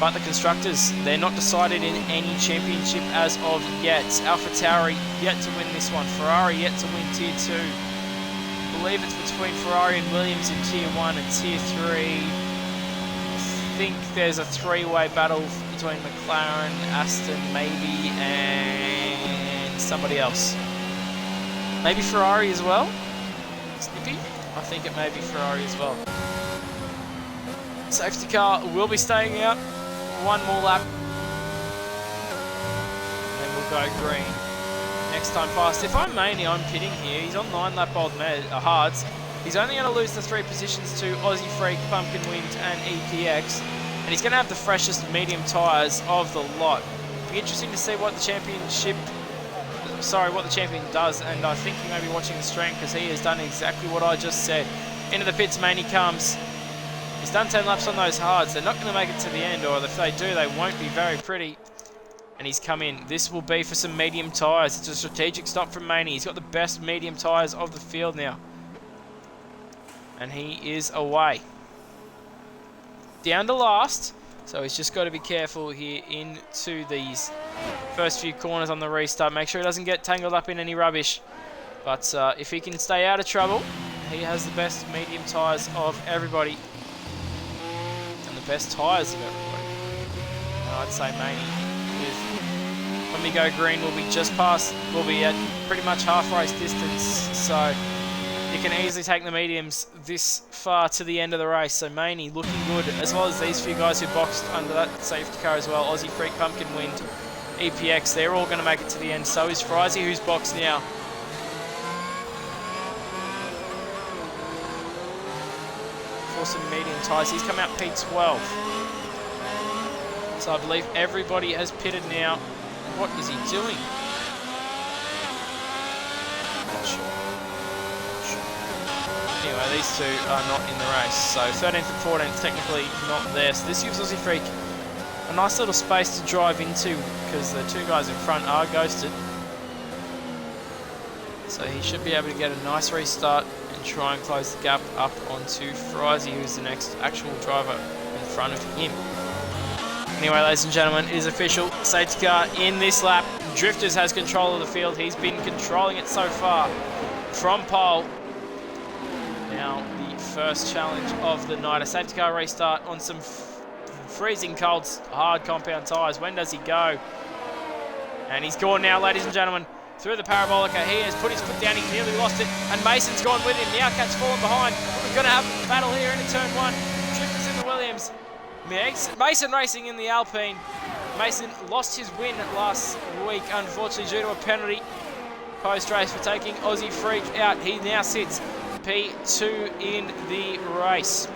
But the constructors, they're not decided in any championship as of yet. AlphaTauri yet to win this one. Ferrari yet to win Tier 2. I believe it's between Ferrari and Williams in Tier 1 and Tier 3. I think there's a 3-way battle between McLaren, Aston maybe, and somebody else. Maybe Ferrari as well? Snippy? I think it may be Ferrari as well. Safety car will be staying out. One more lap. And then we'll go green. Next time past. If I'm Maney, I'm pitting here. He's on 9-lap hards. He's only going to lose the 3 positions to Aussie Freak, Pumpkin Wind, and EPX. And he's going to have the freshest medium tyres of the lot. It'll be interesting to see what the champion does. And I think you may be watching the stream, because he has done exactly what I just said. Into the pits, Maney comes. He's done 10 laps on those hards. They're not going to make it to the end, or if they do, they won't be very pretty. And he's come in. This will be for some medium tyres. It's a strategic stop from Maney. He's got the best medium tyres of the field now. And he is away. Down to last. So he's just got to be careful here into these first few corners on the restart. Make sure he doesn't get tangled up in any rubbish. But if he can stay out of trouble, he has the best medium tyres of everybody. And the best tyres of everybody. And I'd say Maney, when we go green, we'll be just past, we'll be at pretty much half race distance. So you can easily take the mediums this far to the end of the race. So Maney looking good, as well as these few guys who boxed under that safety car as well. Aussie Freak, Pumpkin Wind, EPX, they're all going to make it to the end. So is Frizy, who's boxed now. For some medium tyres, he's come out P12. So I believe everybody has pitted now. What is he doing? Not sure. Anyway, these two are not in the race. So 13th and 14th technically not there. So this gives Aussie Freak a nice little space to drive into, because the 2 guys in front are ghosted. So he should be able to get a nice restart and try and close the gap up onto Frizy, who's the next actual driver in front of him. Anyway, ladies and gentlemen, it is official. Safety car in this lap. Drifters has control of the field. He's been controlling it so far from pole. Now the first challenge of the night. A safety car restart on some freezing cold, hard compound tyres. When does he go? And he's gone now, ladies and gentlemen. Through the parabolica, he has put his foot down, he's nearly lost it, and Mason's gone with him. The Outcat's fallen behind. We're going to have a battle here into turn 1. Drifters in the Williams. Mason racing in the Alpine. Mason lost his win last week, unfortunately, due to a penalty post-race for taking Aussie Freak out. He now sits P2 in the race.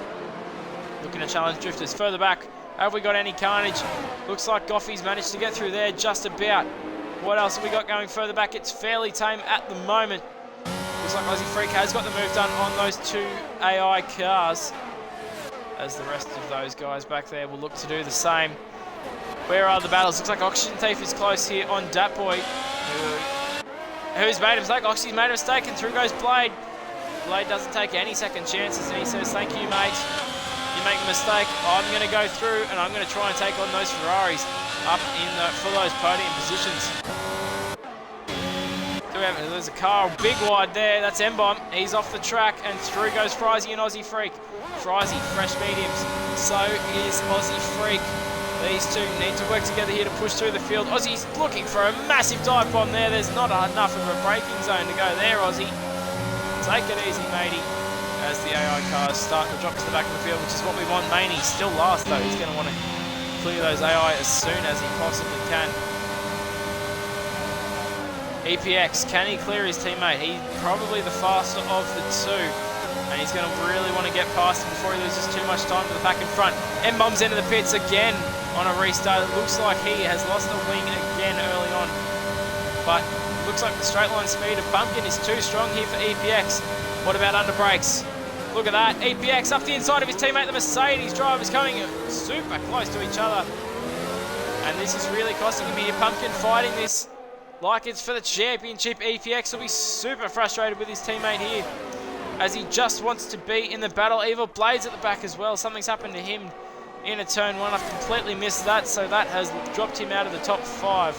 Looking to challenge Drifters. Further back, have we got any carnage? Looks like Goffey's managed to get through there just about. What else have we got going further back? It's fairly tame at the moment. Looks like Aussie Freak has got the move done on those 2 AI cars, as the rest of those guys back there will look to do the same. Where are the battles? Looks like Oxygen Thief is close here on Dat Boy, who's made a mistake. Oxy's made a mistake, and through goes Blade. Blade doesn't take any second chances, and he says, thank you, mate. You make a mistake, I'm going to go through, and I'm going to try and take on those Ferraris up in for those podium positions. There's a car, big wide there. That's M-Bomb. He's off the track, and through goes Frizy and Aussie Freak. Frizy, fresh mediums. So is Aussie Freak. These two need to work together here to push through the field. Aussie's looking for a massive dive bomb there. There's not enough of a braking zone to go there, Aussie. Take it easy, matey. As the AI cars start to drop to the back of the field, which is what we want. Maney still last, though. He's going to want to clear those AI as soon as he possibly can. EPX, can he clear his teammate? He's probably the faster of the two, and he's going to really want to get past him before he loses too much time to the back and front. M-Bomb's into the pits again on a restart. It looks like he has lost a wing again early on, but it looks like the straight line speed of Pumpkin is too strong here for EPX. What about under brakes? Look at that, EPX up the inside of his teammate, the Mercedes driver, is coming super close to each other, and this is really costing him here. Pumpkin fighting this like it's for the championship. EPX will be super frustrated with his teammate here, as he just wants to be in the battle. Evil Blade's at the back as well. Something's happened to him in a turn one. I've completely missed that, so that has dropped him out of the top 5.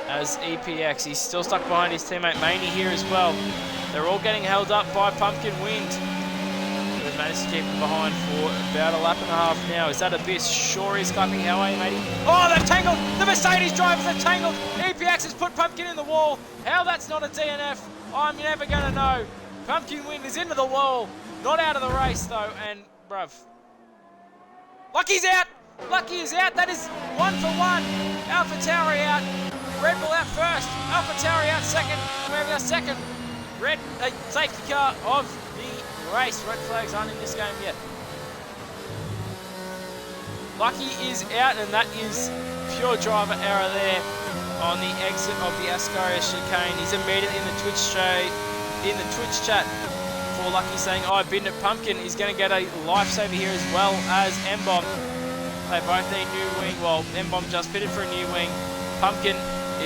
As EPX, he's still stuck behind his teammate Maney here as well. They're all getting held up by Pumpkin Wind. They've managed to keep him behind for about a lap and a half now. Is that Abyss? Sure is. Clapping. How are you, matey? Oh, they've tangled! The Mercedes drivers have tangled! EPX has put Pumpkin in the wall. How that's not a DNF, I'm never going to know. Pumpkin Wind is into the wall. Not out of the race, though. And, bruv. Lucky's out! Lucky is out. That is 1 for 1. AlphaTauri out. Red Bull out first. AlphaTauri out second. Where we are second. Red safety car of the race. Red flags aren't in this game yet. Lucky is out, and that is pure driver error there on the exit of the Ascaria chicane. He's immediately in the Twitch chat for Lucky saying, "Oh, I've been at Pumpkin." He's going to get a lifesaver here as well as M-Bomb. They both need new wing. Well, M-Bomb just pitted for a new wing. Pumpkin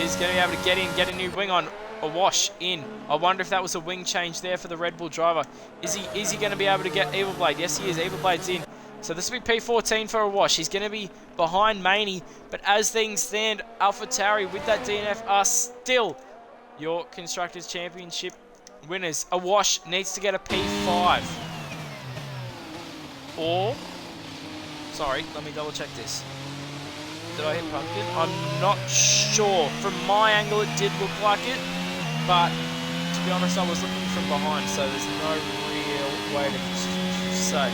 is going to be able to get in, get a new wing on. A wash in. I wonder if that was a wing change there for the Red Bull driver. Is he going to be able to get Evil Blade? Yes, he is. Evil Blade's in. So this will be P14 for a wash. He's going to be behind Maney. But as things stand, AlphaTauri with that DNF are still your Constructors' Championship winners. A wash needs to get a P5. Or... Sorry, let me double check this. Did I hit Pumpkin? I'm not sure. From my angle, it did look like it. But, to be honest, I was looking from behind, so there's no real way to say.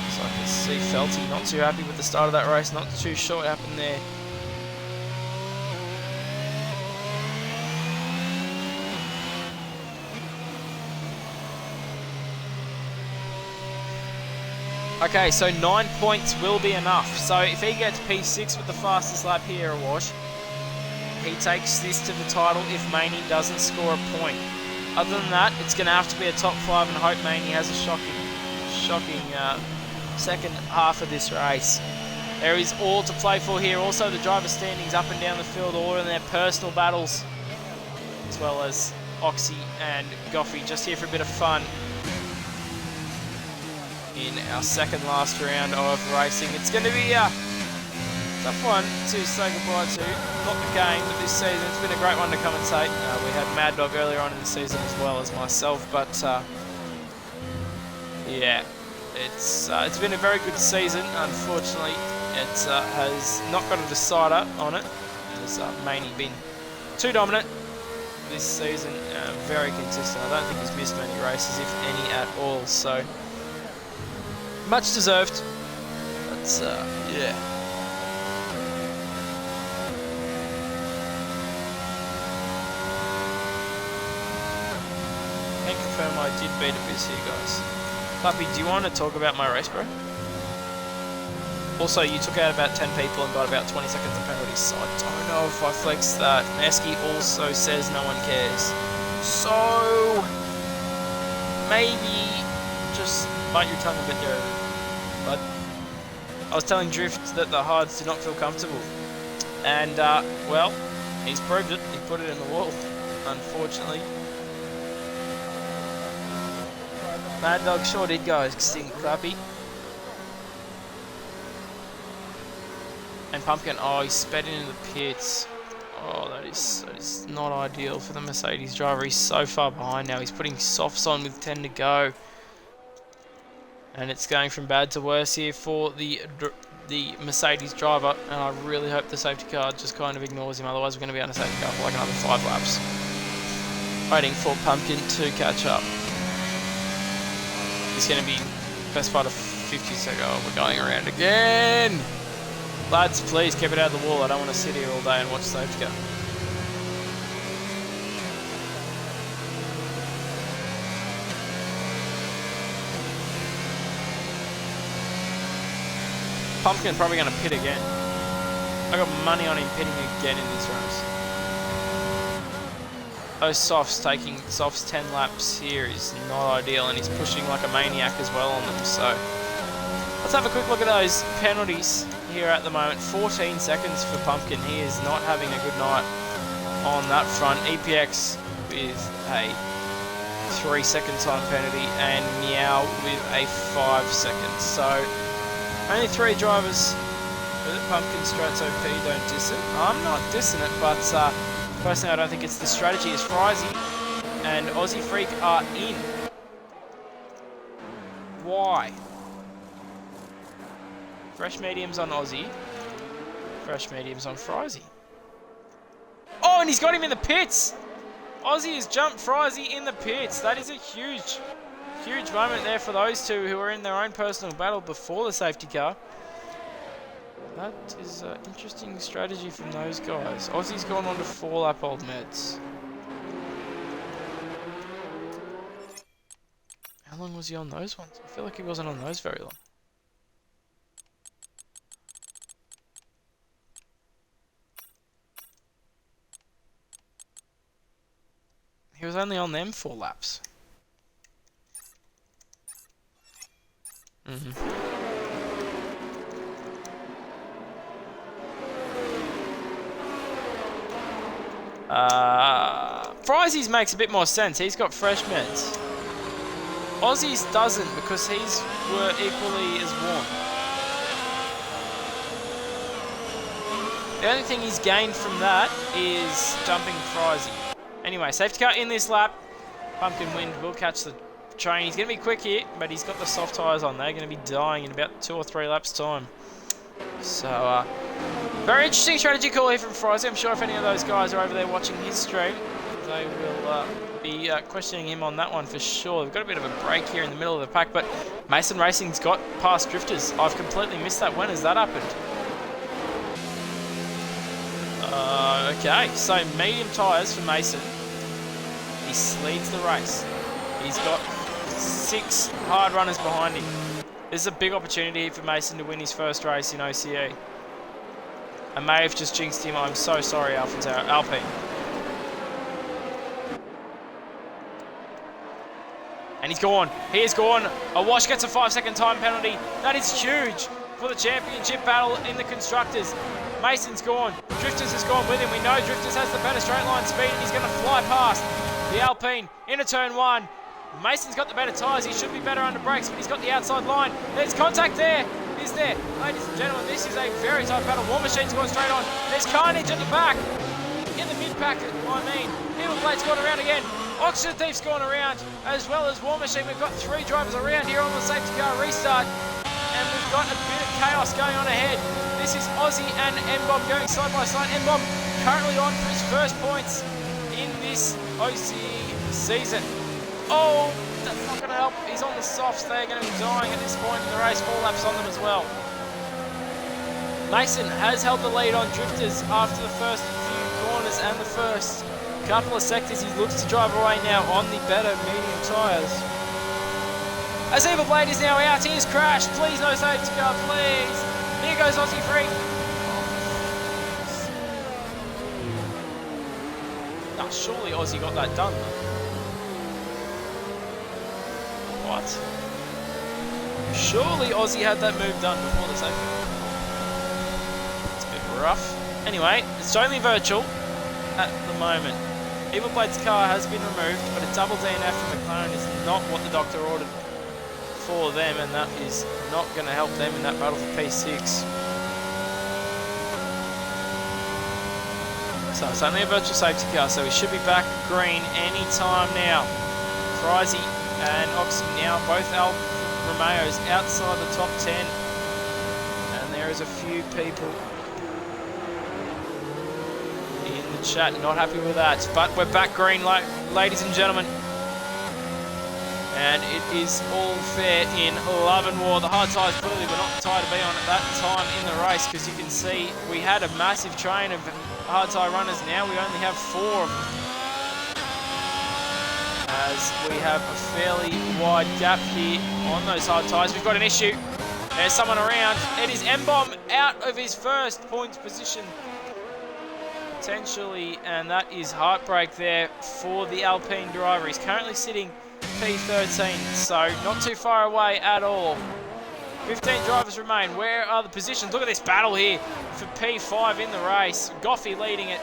So I can see Felty not too happy with the start of that race. Not too sure what happened there. Okay, so 9 points will be enough. So if he gets P6 with the fastest lap here, a wash, he takes this to the title if Maney doesn't score a point. Other than that, it's going to have to be a top 5 and hope Maney has a shocking second half of this race. There is all to play for here. Also, the driver standings up and down the field all in their personal battles, as well as Oxy and Goffey just here for a bit of fun. In our second last round of racing. It's going to be a tough one to say goodbye to. Not the game, but this season. It's been a great one to commentate. We had Mad Dog earlier on in the season as well as myself, but yeah, it's been a very good season. Unfortunately, it has not got a decider on it. Has mainly been too dominant this season. Very consistent. I don't think he's missed many races, if any at all. So. Much deserved, but yeah. Can confirm I did beat Abyss here, guys. Puppy, do you want to talk about my race, bro? Also, you took out about 10 people and got about 20 seconds of penalties, so I don't know if I flexed that. Nesky also says no one cares. So, maybe just bite your tongue a bit there. But I was telling Drift that the hards did not feel comfortable. And, well, he's proved it. He put it in the wall, unfortunately. Mad Dog sure did go extinct crappy. And Pumpkin, oh, he's sped into the pits. Oh, that is not ideal for the Mercedes driver. He's so far behind now. He's putting softs on with 10 to go. And it's going from bad to worse here for the Mercedes driver. And I really hope the safety car just kind of ignores him. Otherwise, we're going to be on a safety car for like another 5 laps. Waiting for Pumpkin to catch up. It's going to be best part of 50 seconds. Oh, we're going around again. Lads, please keep it out of the wall. I don't want to sit here all day and watch safety car. Pumpkin probably going to pit again. I got money on him pitting again in this race. Those softs 10 laps here is not ideal, and he's pushing like a maniac as well on them. So let's have a quick look at those penalties here at the moment. 14 seconds for Pumpkin. He is not having a good night on that front. EPX with a 3-second time penalty and Meow with a 5 seconds. So only 3 drivers with it. Pumpkin Strats OP, don't diss it. I'm not dissing it, but personally I don't think it's the strategy. As Frizy and Aussie Freak are in. Why? Fresh mediums on Aussie. Fresh mediums on Frizy. Oh, and he's got him in the pits! Aussie has jumped Frizy in the pits. That is a huge moment there for those two who are in their own personal battle before the safety car. That is an interesting strategy from those guys. Aussie's gone on to 4-lap old meds. How long was he on those ones? I feel like he wasn't on those very long. He was only on them 4 laps. Frizy's makes a bit more sense. He's got fresh meds. Aussie's doesn't, because he's were equally as warm. The only thing he's gained from that is jumping Frizy. Anyway, safety car in this lap. Pumpkin Wind will catch the train. He's going to be quick here, but he's got the soft tyres on. They're going to be dying in about 2 or 3 laps time. So, very interesting strategy call here from Frizy. I'm sure if any of those guys are over there watching his stream, they will be questioning him on that one for sure. We've got a bit of a break here in the middle of the pack, but Mason Racing's got past Drifters. I've completely missed that. When has that happened? Okay, so medium tyres for Mason. He leads the race. He's got 6 hard runners behind him. This is a big opportunity for Mason to win his first race in OCE. I may have just jinxed him. I'm so sorry, Alpine. And he's gone. He is gone. A wash gets a 5-second time penalty. That is huge for the championship battle in the Constructors. Mason's gone. Drifters has gone with him. We know Drifters has the better straight line speed, and he's going to fly past the Alpine into turn 1. Mason's got the better tyres. He should be better under brakes, but he's got the outside line. There's contact there. Is there? Ladies and gentlemen, this is a very tight battle. War Machine's going straight on. There's Carnage at the back. In the mid-packet, Evil Blade's gone around again. Oxygen Thief's gone around, as well as War Machine. We've got 3 drivers around here on the safety car restart. And we've got a bit of chaos going on ahead. This is Aussie and M-Bomb going side by side. M-Bomb currently on for his first points in this OCE season. Oh, that's not going to help. He's on the softs. They're going to be dying at this point in the race. 4 laps on them as well. Mason has held the lead on Drifters after the first few corners and the first couple of sectors. He looks to drive away now on the better medium tyres. As Evil Blade is now out, he has crashed. Please no safety car, please. Here goes Aussie Freak. Nah, surely Aussie got that done. What? Surely Aussie had that move done before the safety car. It's a bit rough. Anyway, it's only virtual at the moment. Evil Blade's car has been removed, but a double DNF from McLaren is not what the doctor ordered for them, and that is not going to help them in that battle for P6. So it's only a virtual safety car, so we should be back green any time now. Frizy and Oxy now, both Alfa Romeos outside the top 10, and there is a few people in the chat not happy with that, but we're back green, ladies and gentlemen, and it is all fair in love and war. The hard tyres clearly were not the tyre to be on at that time in the race, because you can see we had a massive train of hard tyre runners. Now we only have 4 of them, as we have a fairly wide gap here on those hard tyres. We've got an issue. There's someone around. It is M-Bomb out of his first points position, potentially, and that is heartbreak there for the Alpine driver. He's currently sitting P13, so not too far away at all. 15 drivers remain. Where are the positions? Look at this battle here for P5 in the race. Goffey leading it,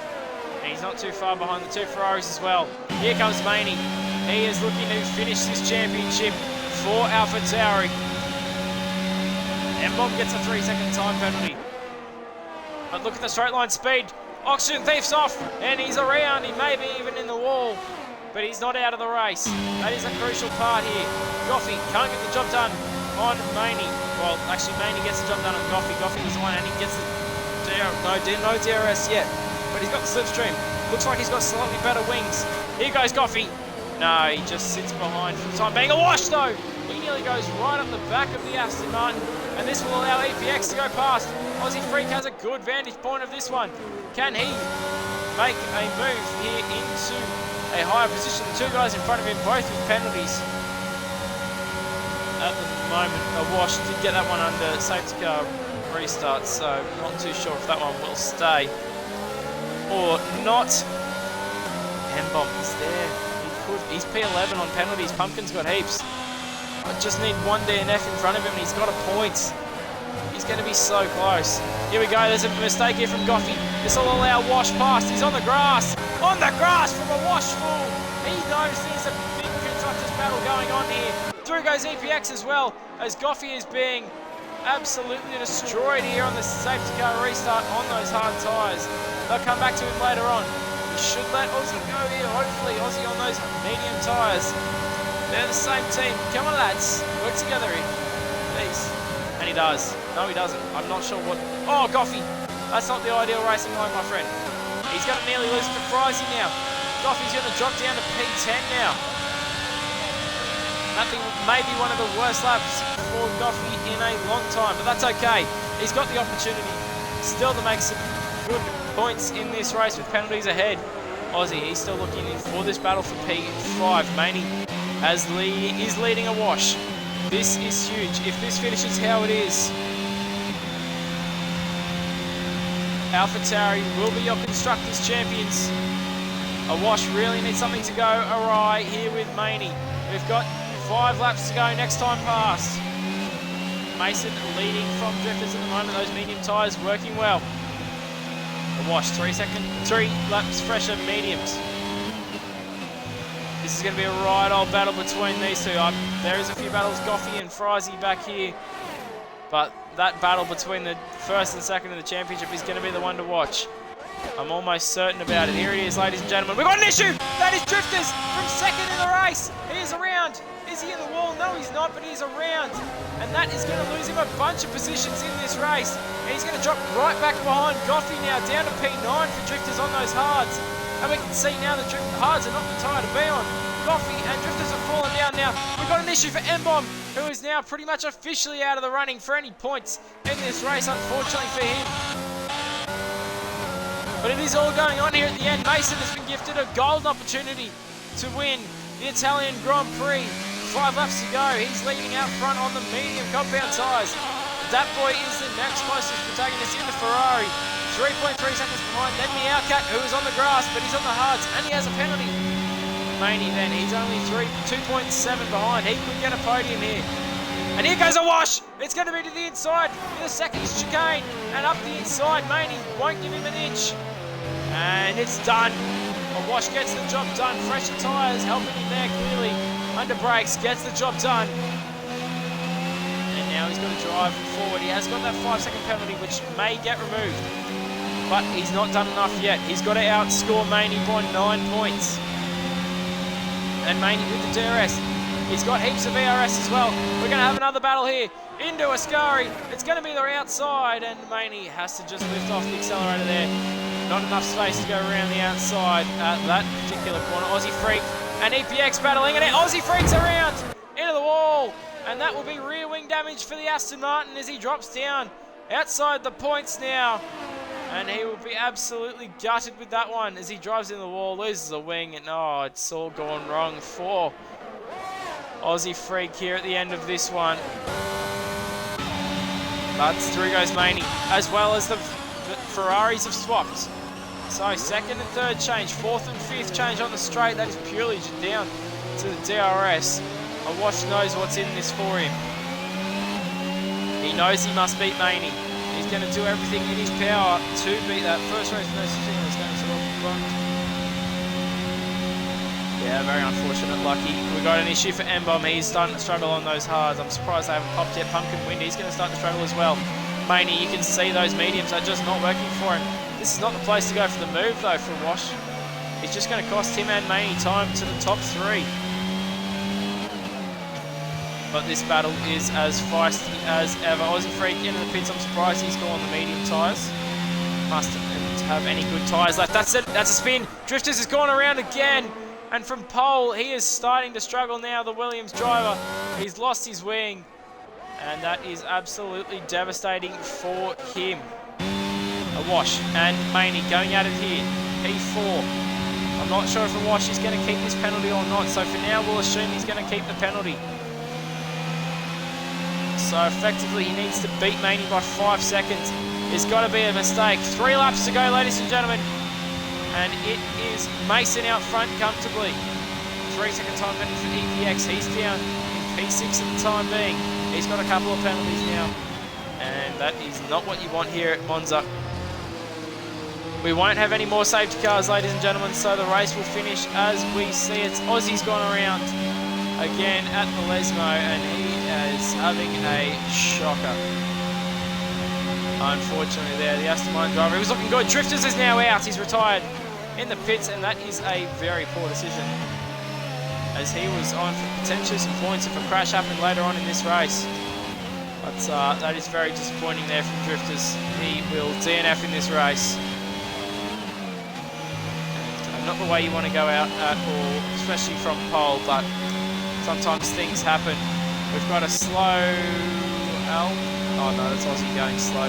and he's not too far behind the 2 Ferraris as well. Here comes Maney. He is looking to finish this championship for AlphaTauri. M-Bomb gets a 3-second time penalty. But look at the straight line speed. Oxygen Thief's off, and he's around. He may be even in the wall, but he's not out of the race. That is a crucial part here. Goffey can't get the job done on Maney. Well, actually, Maney gets the job done on Goffey. Goffey is the one, and he gets the no DRS yet, but he's got the slipstream. Looks like he's got slightly better wings. Here goes Goffey. No, he just sits behind for the time being. A wash, though. He nearly goes right up the back of the Aston Martin, and this will allow EPX to go past. Aussie Freak has a good vantage point of this one. Can he make a move here into a higher position? The 2 guys in front of him, both with penalties. At the moment, a wash did get that one under safety car restart, so not too sure if that one will stay or not. M-Bomb is there. He's P11 on penalties. Pumpkin's got heaps. I just need 1 DNF in front of him, and he's got a point. He's going to be so close. Here we go. There's a mistake here from Goffey. This will allow Wash past. He's on the grass. On the grass from a Wash fool. He knows there's a big constructors battle going on here. Through goes EPX as well, as Goffey is being absolutely destroyed here on the safety car restart on those hard tyres. They'll come back to him later on. We should let Aussie go here, hopefully. Aussie on those medium tyres. They're the same team. Come on, lads. Work together here. Please. And he does. No, he doesn't. I'm not sure what... Oh, Goffey. That's not the ideal racing line, my friend. He's going to nearly lose to Frizy now. Goffey's going to drop down to P10 now. That may be one of the worst laps for Goffey in a long time, but that's okay. He's got the opportunity still to make some good points in this race with penalties ahead. Aussie, he's still looking for this battle for P5. Maney is leading a wash. This is huge. If this finishes how it is, AlphaTauri will be your Constructors Champions. A wash really needs something to go awry here with Maney. We've got 5 laps to go next time past. Mason leading from Drifters at the moment. Those medium tyres working well. A wash, 3 laps fresher mediums. This is going to be a right old battle between these 2. There is a few battles, Goffey and Frizy back here. But that battle between the first and second in the championship is going to be the one to watch. I'm almost certain about it. Here it is, ladies and gentlemen. We've got an issue! That is Drifters from second in the race. He is around. Is he in the wall? No, he's not, but he's around. And that is going to lose him a bunch of positions in this race. And he's going to drop right back behind Goffey now, down to P9 for Drifters on those hards. And we can see now the hards are not the tyre to be on. Goffey and Drifters have fallen down now. We've got an issue for M-Bomb, who is now pretty much officially out of the running for any points in this race, unfortunately for him. But it is all going on here at the end. Mason has been gifted a golden opportunity to win the Italian Grand Prix. 5 laps to go. He's leading out front on the medium compound tyres. That boy is the next closest protagonist in the Ferrari. 3.3 seconds behind. Then the Outcat, who is on the grass, but he's on the hards, and he has a penalty. Maney then, he's only 2.7 behind. He could get a podium here. And here goes a wash. It's going to be to the inside in the second chicane. And up the inside, Maney won't give him an inch. And it's done. A wash gets the job done. Fresher tyres helping him there clearly. Under brakes, gets the job done. And now he's got to drive forward. He has got that 5-second penalty, which may get removed. But he's not done enough yet. He's got to outscore Maney by 9 points. And Maney with the DRS. He's got heaps of ERS as well. We're going to have another battle here. Into Ascari. It's going to be the outside. And Maney has to just lift off the accelerator there. Not enough space to go around the outside at that particular corner. Aussie Freak and EPX battling. And Aussie Freak's around into the wall. And that will be rear wing damage for the Aston Martin as he drops down outside the points now. And he will be absolutely gutted with that one as he drives in the wall, loses a wing, and oh, it's all gone wrong for Aussie Freak here at the end of this one. But through goes Maney, as well as the Ferraris have swapped. So second and third change, fourth and fifth change on the straight. That is purely down to the DRS. A Wash knows what's in this for him. He knows he must beat Maney. He's going to do everything in his power to beat that. First race, no signal is going to front. Yeah, very unfortunate. Lucky. We got an issue for M-Bomb. He's starting to struggle on those hards. I'm surprised they haven't popped yet. Pumpkin Wind, he's going to start to struggle as well. Maney, you can see those mediums are just not working for him. This is not the place to go for the move, though, for Wash. It's just going to cost him and Maney time to the top three. But this battle is as feisty as ever. Aussie Freak into the pits. I'm surprised he's gone the medium tyres. Mustn't have any good tyres left. That's it. That's a spin. Drifters has gone around again. And from pole, he is starting to struggle now, the Williams driver. He's lost his wing. And that is absolutely devastating for him. A Wash and Maney going at it here. P4. I'm not sure if a Wash is going to keep this penalty or not. So for now, we'll assume he's going to keep the penalty. So effectively, he needs to beat Maney by 5 seconds. There's got to be a mistake. 3 laps to go, ladies and gentlemen. And it is Mason out front comfortably. 3-second time penalty for EPX. He's down in P6 at the time being. He's got a couple of penalties now. And that is not what you want here at Monza. We won't have any more safety cars, ladies and gentlemen, so the race will finish as we see it. Aussie's gone around again at the Lesmo, and he is having a shocker. Unfortunately there, the Aston Martin driver, he was looking good. Drifters is now out, he's retired in the pits, and that is a very poor decision, as he was on for potentially some points if a crash happened later on in this race. But that is very disappointing there from Drifters. He will DNF in this race. And, not the way you want to go out at all, especially from pole, but sometimes things happen. We've got a slow L. Oh no, that's Aussie going slow.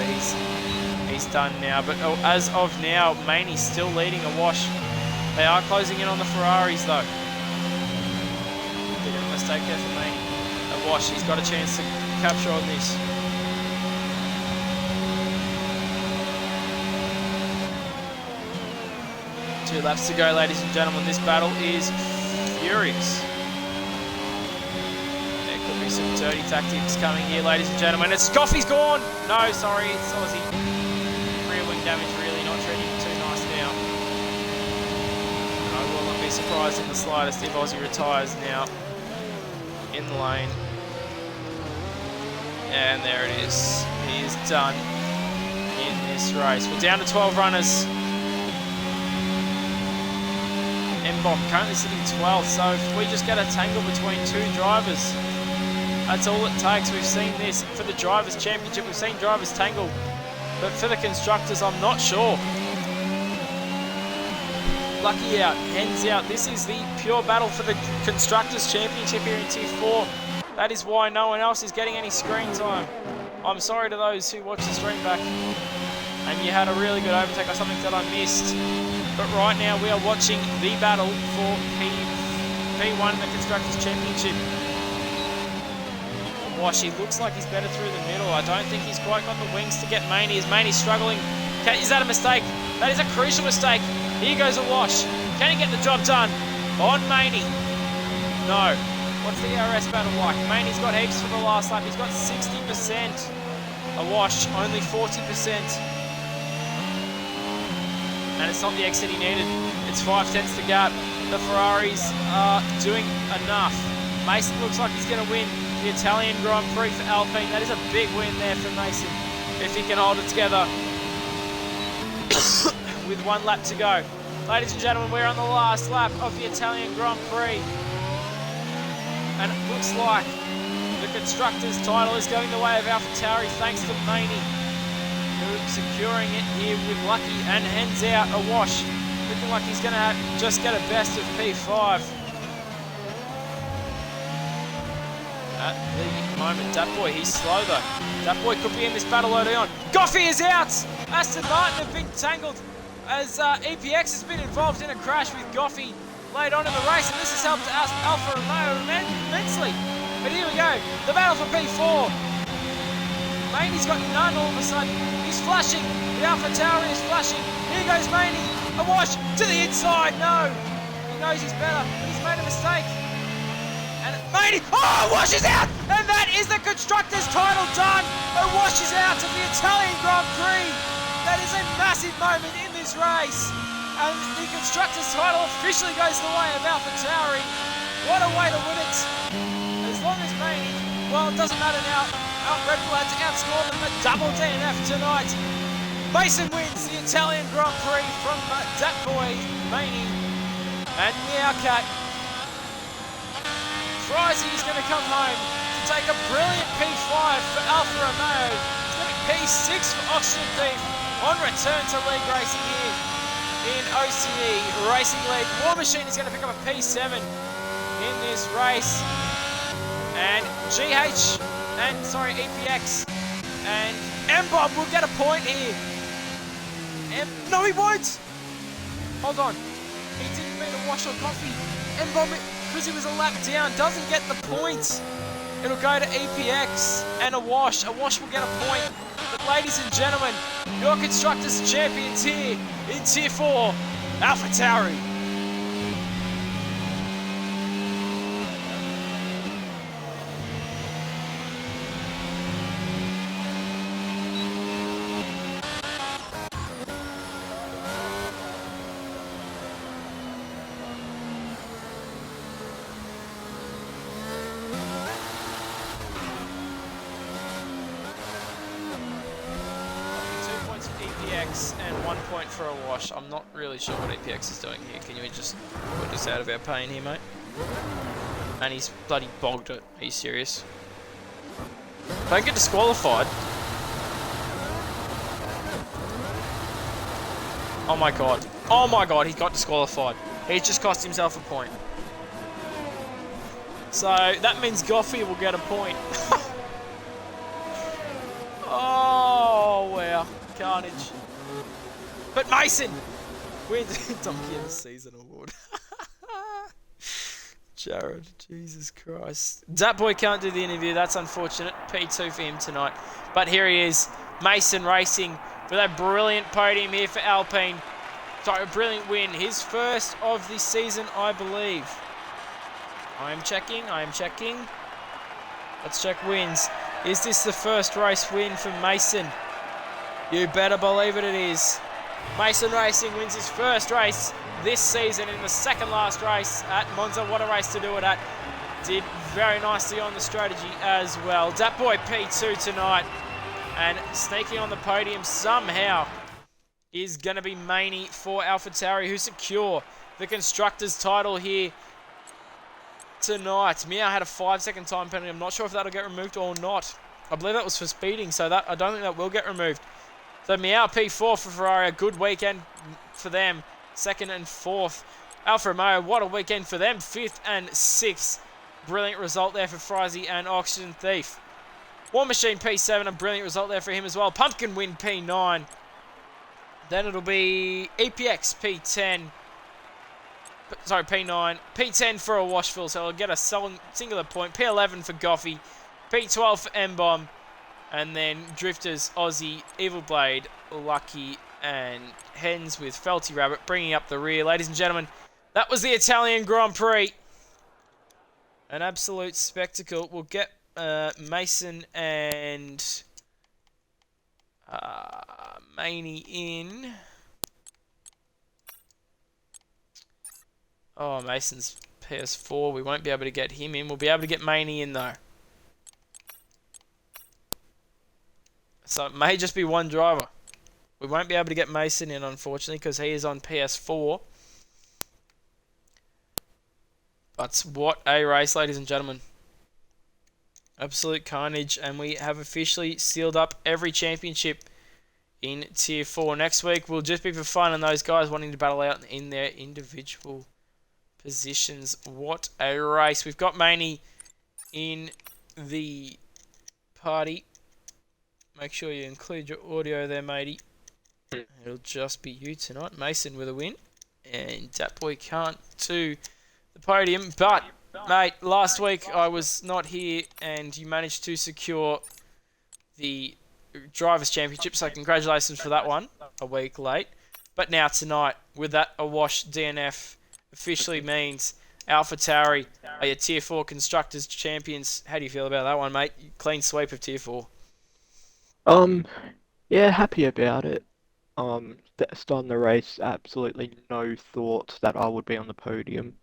He's done now. But as of now, Maney's still leading a Wash. They are closing in on the Ferraris though. Bit of a mistake there for Maney. A Wash, he's got a chance to capture on this. Two laps to go, ladies and gentlemen. This battle is furious. Some dirty tactics coming here, ladies and gentlemen. It's Goffey's gone! No, sorry, it's Aussie. Rear wing damage really not treating him too nice now. And I will not be surprised in the slightest if Aussie retires now in the lane. And there it is. He is done in this race. We're down to 12 runners. M-Bomb currently sitting 12th, so if we just get a tangle between two drivers, that's all it takes. We've seen this for the Drivers' Championship. We've seen drivers tangle. But for the Constructors, I'm not sure. Lucky out, Hens out. This is the pure battle for the Constructors' Championship here in Tier 4. That is why no one else is getting any screen time. I'm sorry to those who watched the stream back and you had a really good overtake or something that I missed. But right now we are watching the battle for P1 in the Constructors' Championship. Wash, he looks like he's better through the middle. I don't think he's quite got the wings to get Maney. Is Maney struggling? Is that a mistake? That is a crucial mistake. Here goes a Wash. Can he get the job done on Maney? No. What's the ERS battle like? Maney's got heaps for the last lap. He's got 60%. A wash, only 40%. And it's not the exit he needed. It's 5 tenths to gap. The Ferraris are doing enough. Mason looks like he's going to win the Italian Grand Prix for Alpine. That is a big win there for Mason, if he can hold it together with 1 lap to go. Ladies and gentlemen, we're on the last lap of the Italian Grand Prix. And it looks like the Constructors' title is going the way of AlphaTauri thanks to Maney, who's securing it here with Lucky and hands out a wash. Looking like he's going to just get a best of P5. At the moment, Dat Boy, he's slow though. Dat Boy could be in this battle early on. Goffey is out! Aston Martin have been tangled as EPX has been involved in a crash with Goffey late on in the race, and this has helped Alfa Romeo immensely. But here we go, the battle for P4. Maney's got none all of a sudden. He's flashing. The AlphaTauri is flashing. Here goes Maney. A wash to the inside. No. He knows he's better, but he's made a mistake. And Maney, washes out! And that is the Constructors' title done. A wash is out of the Italian Grand Prix. That is a massive moment in this race. And the Constructors' title officially goes the way of AlphaTauri. What a way to win it. As long as Maney, well, it doesn't matter now. Red Bull had to outscore them a double DNF tonight. Mason wins the Italian Grand Prix from Dat Boy, Maney, and Meowcat. Frizy is going to come home to take a brilliant P5 for Alfa Romeo. It's going to be P6 for Oxygen Thief on return to league racing here in OCE Racing League. War Machine is going to pick up a P7 in this race. And EPX and M-Bomb will get a point here. No, he won't! Hold on. He didn't mean to wash or coffee. M-Bomb, because he was a lap down, doesn't get the point. It'll go to EPX and a wash. A wash will get a point. But ladies and gentlemen, your Constructors champions here in Tier 4, AlphaTauri. And 1 point for a wash. I'm not really sure what EPX is doing here. Can you just put us out of our pain here, mate? And he's bloody bogged it. Are you serious? Don't get disqualified. Oh my god. Oh my god, he got disqualified. He's just cost himself a point. So that means Goffey will get a point. Oh wow. Carnage. But Mason wins Donkey of the Season award. Jared, Jesus Christ. Dat Boy can't do the interview. That's unfortunate. P2 for him tonight. But here he is. Mason racing with a brilliant podium here for Alpine. Sorry, a brilliant win. His first of the season, I believe. I am checking. Let's check wins. Is this the first race win for Mason? You better believe it is. Mason Racing wins his first race this season in the second last race at Monza. What a race to do it at. Did very nicely on the strategy as well. Dat Boy P2 tonight. And sneaking on the podium somehow is going to be Maney for AlphaTauri, who secure the Constructors' title here tonight. Meow had a 5-second time penalty. I'm not sure if that'll get removed or not. I believe that was for speeding, so I don't think that will get removed. So Meow P4 for Ferrari, a good weekend for them. 2nd and 4th. Alfa Romeo, what a weekend for them. 5th and 6th. Brilliant result there for Frizy and Oxygen Thief. War Machine P7, a brilliant result there for him as well. Pumpkin Win P9. Then it'll be EPX P10. Sorry, P9. P10 for a Washville, so he'll get a singular point. P11 for Goffey. P12 for M-Bomb. And then Drifters, Aussie, Evil Blade, Lucky, and Hens with Felty Rabbit bringing up the rear. Ladies and gentlemen, that was the Italian Grand Prix. An absolute spectacle. We'll get Mason and Maney in. Oh, Mason's PS4. We won't be able to get him in. We'll be able to get Maney in, though. So it may just be one driver. We won't be able to get Mason in, unfortunately, because he is on PS4. But what a race, ladies and gentlemen. Absolute carnage. And we have officially sealed up every championship in Tier 4. Next week will just be for fun and those guys wanting to battle out in their individual positions. What a race. We've got Maney in the party. Make sure you include your audio there, matey. It'll just be you tonight. Mason with a win. And that boy can't to the podium. But, mate, last week I was not here and you managed to secure the Drivers' Championship. So congratulations for that one. A week late. But now tonight, with that awash DNF, officially means AlphaTauri are your Tier 4 Constructors Champions. How do you feel about that one, mate? Clean sweep of Tier 4. Yeah, happy about it. Starting the race, absolutely no thought that I would be on the podium,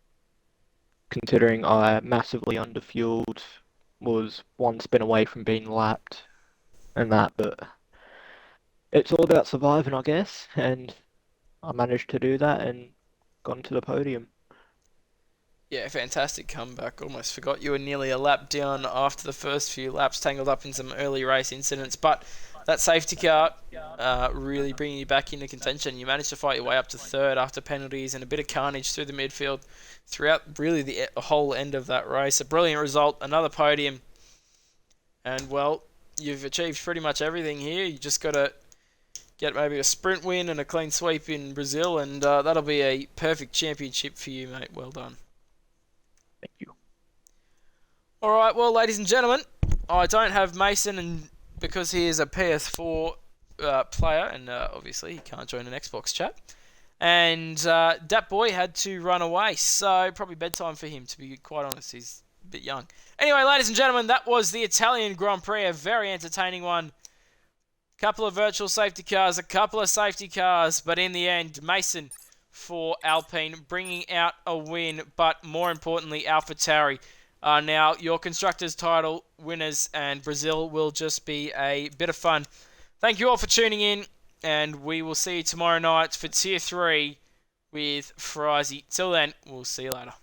considering I massively underfueled, was one spin away from being lapped, and that, but it's all about surviving, I guess, and I managed to do that and got into the podium. Yeah, fantastic comeback. Almost forgot you were nearly a lap down after the first few laps, tangled up in some early race incidents. But that safety car really bringing you back into contention. You managed to fight your way up to third after penalties and a bit of carnage through the midfield throughout really the whole end of that race. A brilliant result, another podium. And, well, you've achieved pretty much everything here. You just got to get maybe a sprint win and a clean sweep in Brazil, and that'll be a perfect championship for you, mate. Well done. Thank you. Alright, well, ladies and gentlemen, I don't have Mason and because he is a PS4 player, and obviously he can't join an Xbox chat. And that boy had to run away, so probably bedtime for him, to be quite honest. He's a bit young. Anyway, ladies and gentlemen, that was the Italian Grand Prix, a very entertaining one. Couple of virtual safety cars, a couple of safety cars, but in the end, Mason for Alpine, bringing out a win, but more importantly, AlphaTauri are now your Constructors' title winners, and Brazil will just be a bit of fun. Thank you all for tuning in, and we will see you tomorrow night for Tier 3 with Frizy. Till then, we'll see you later.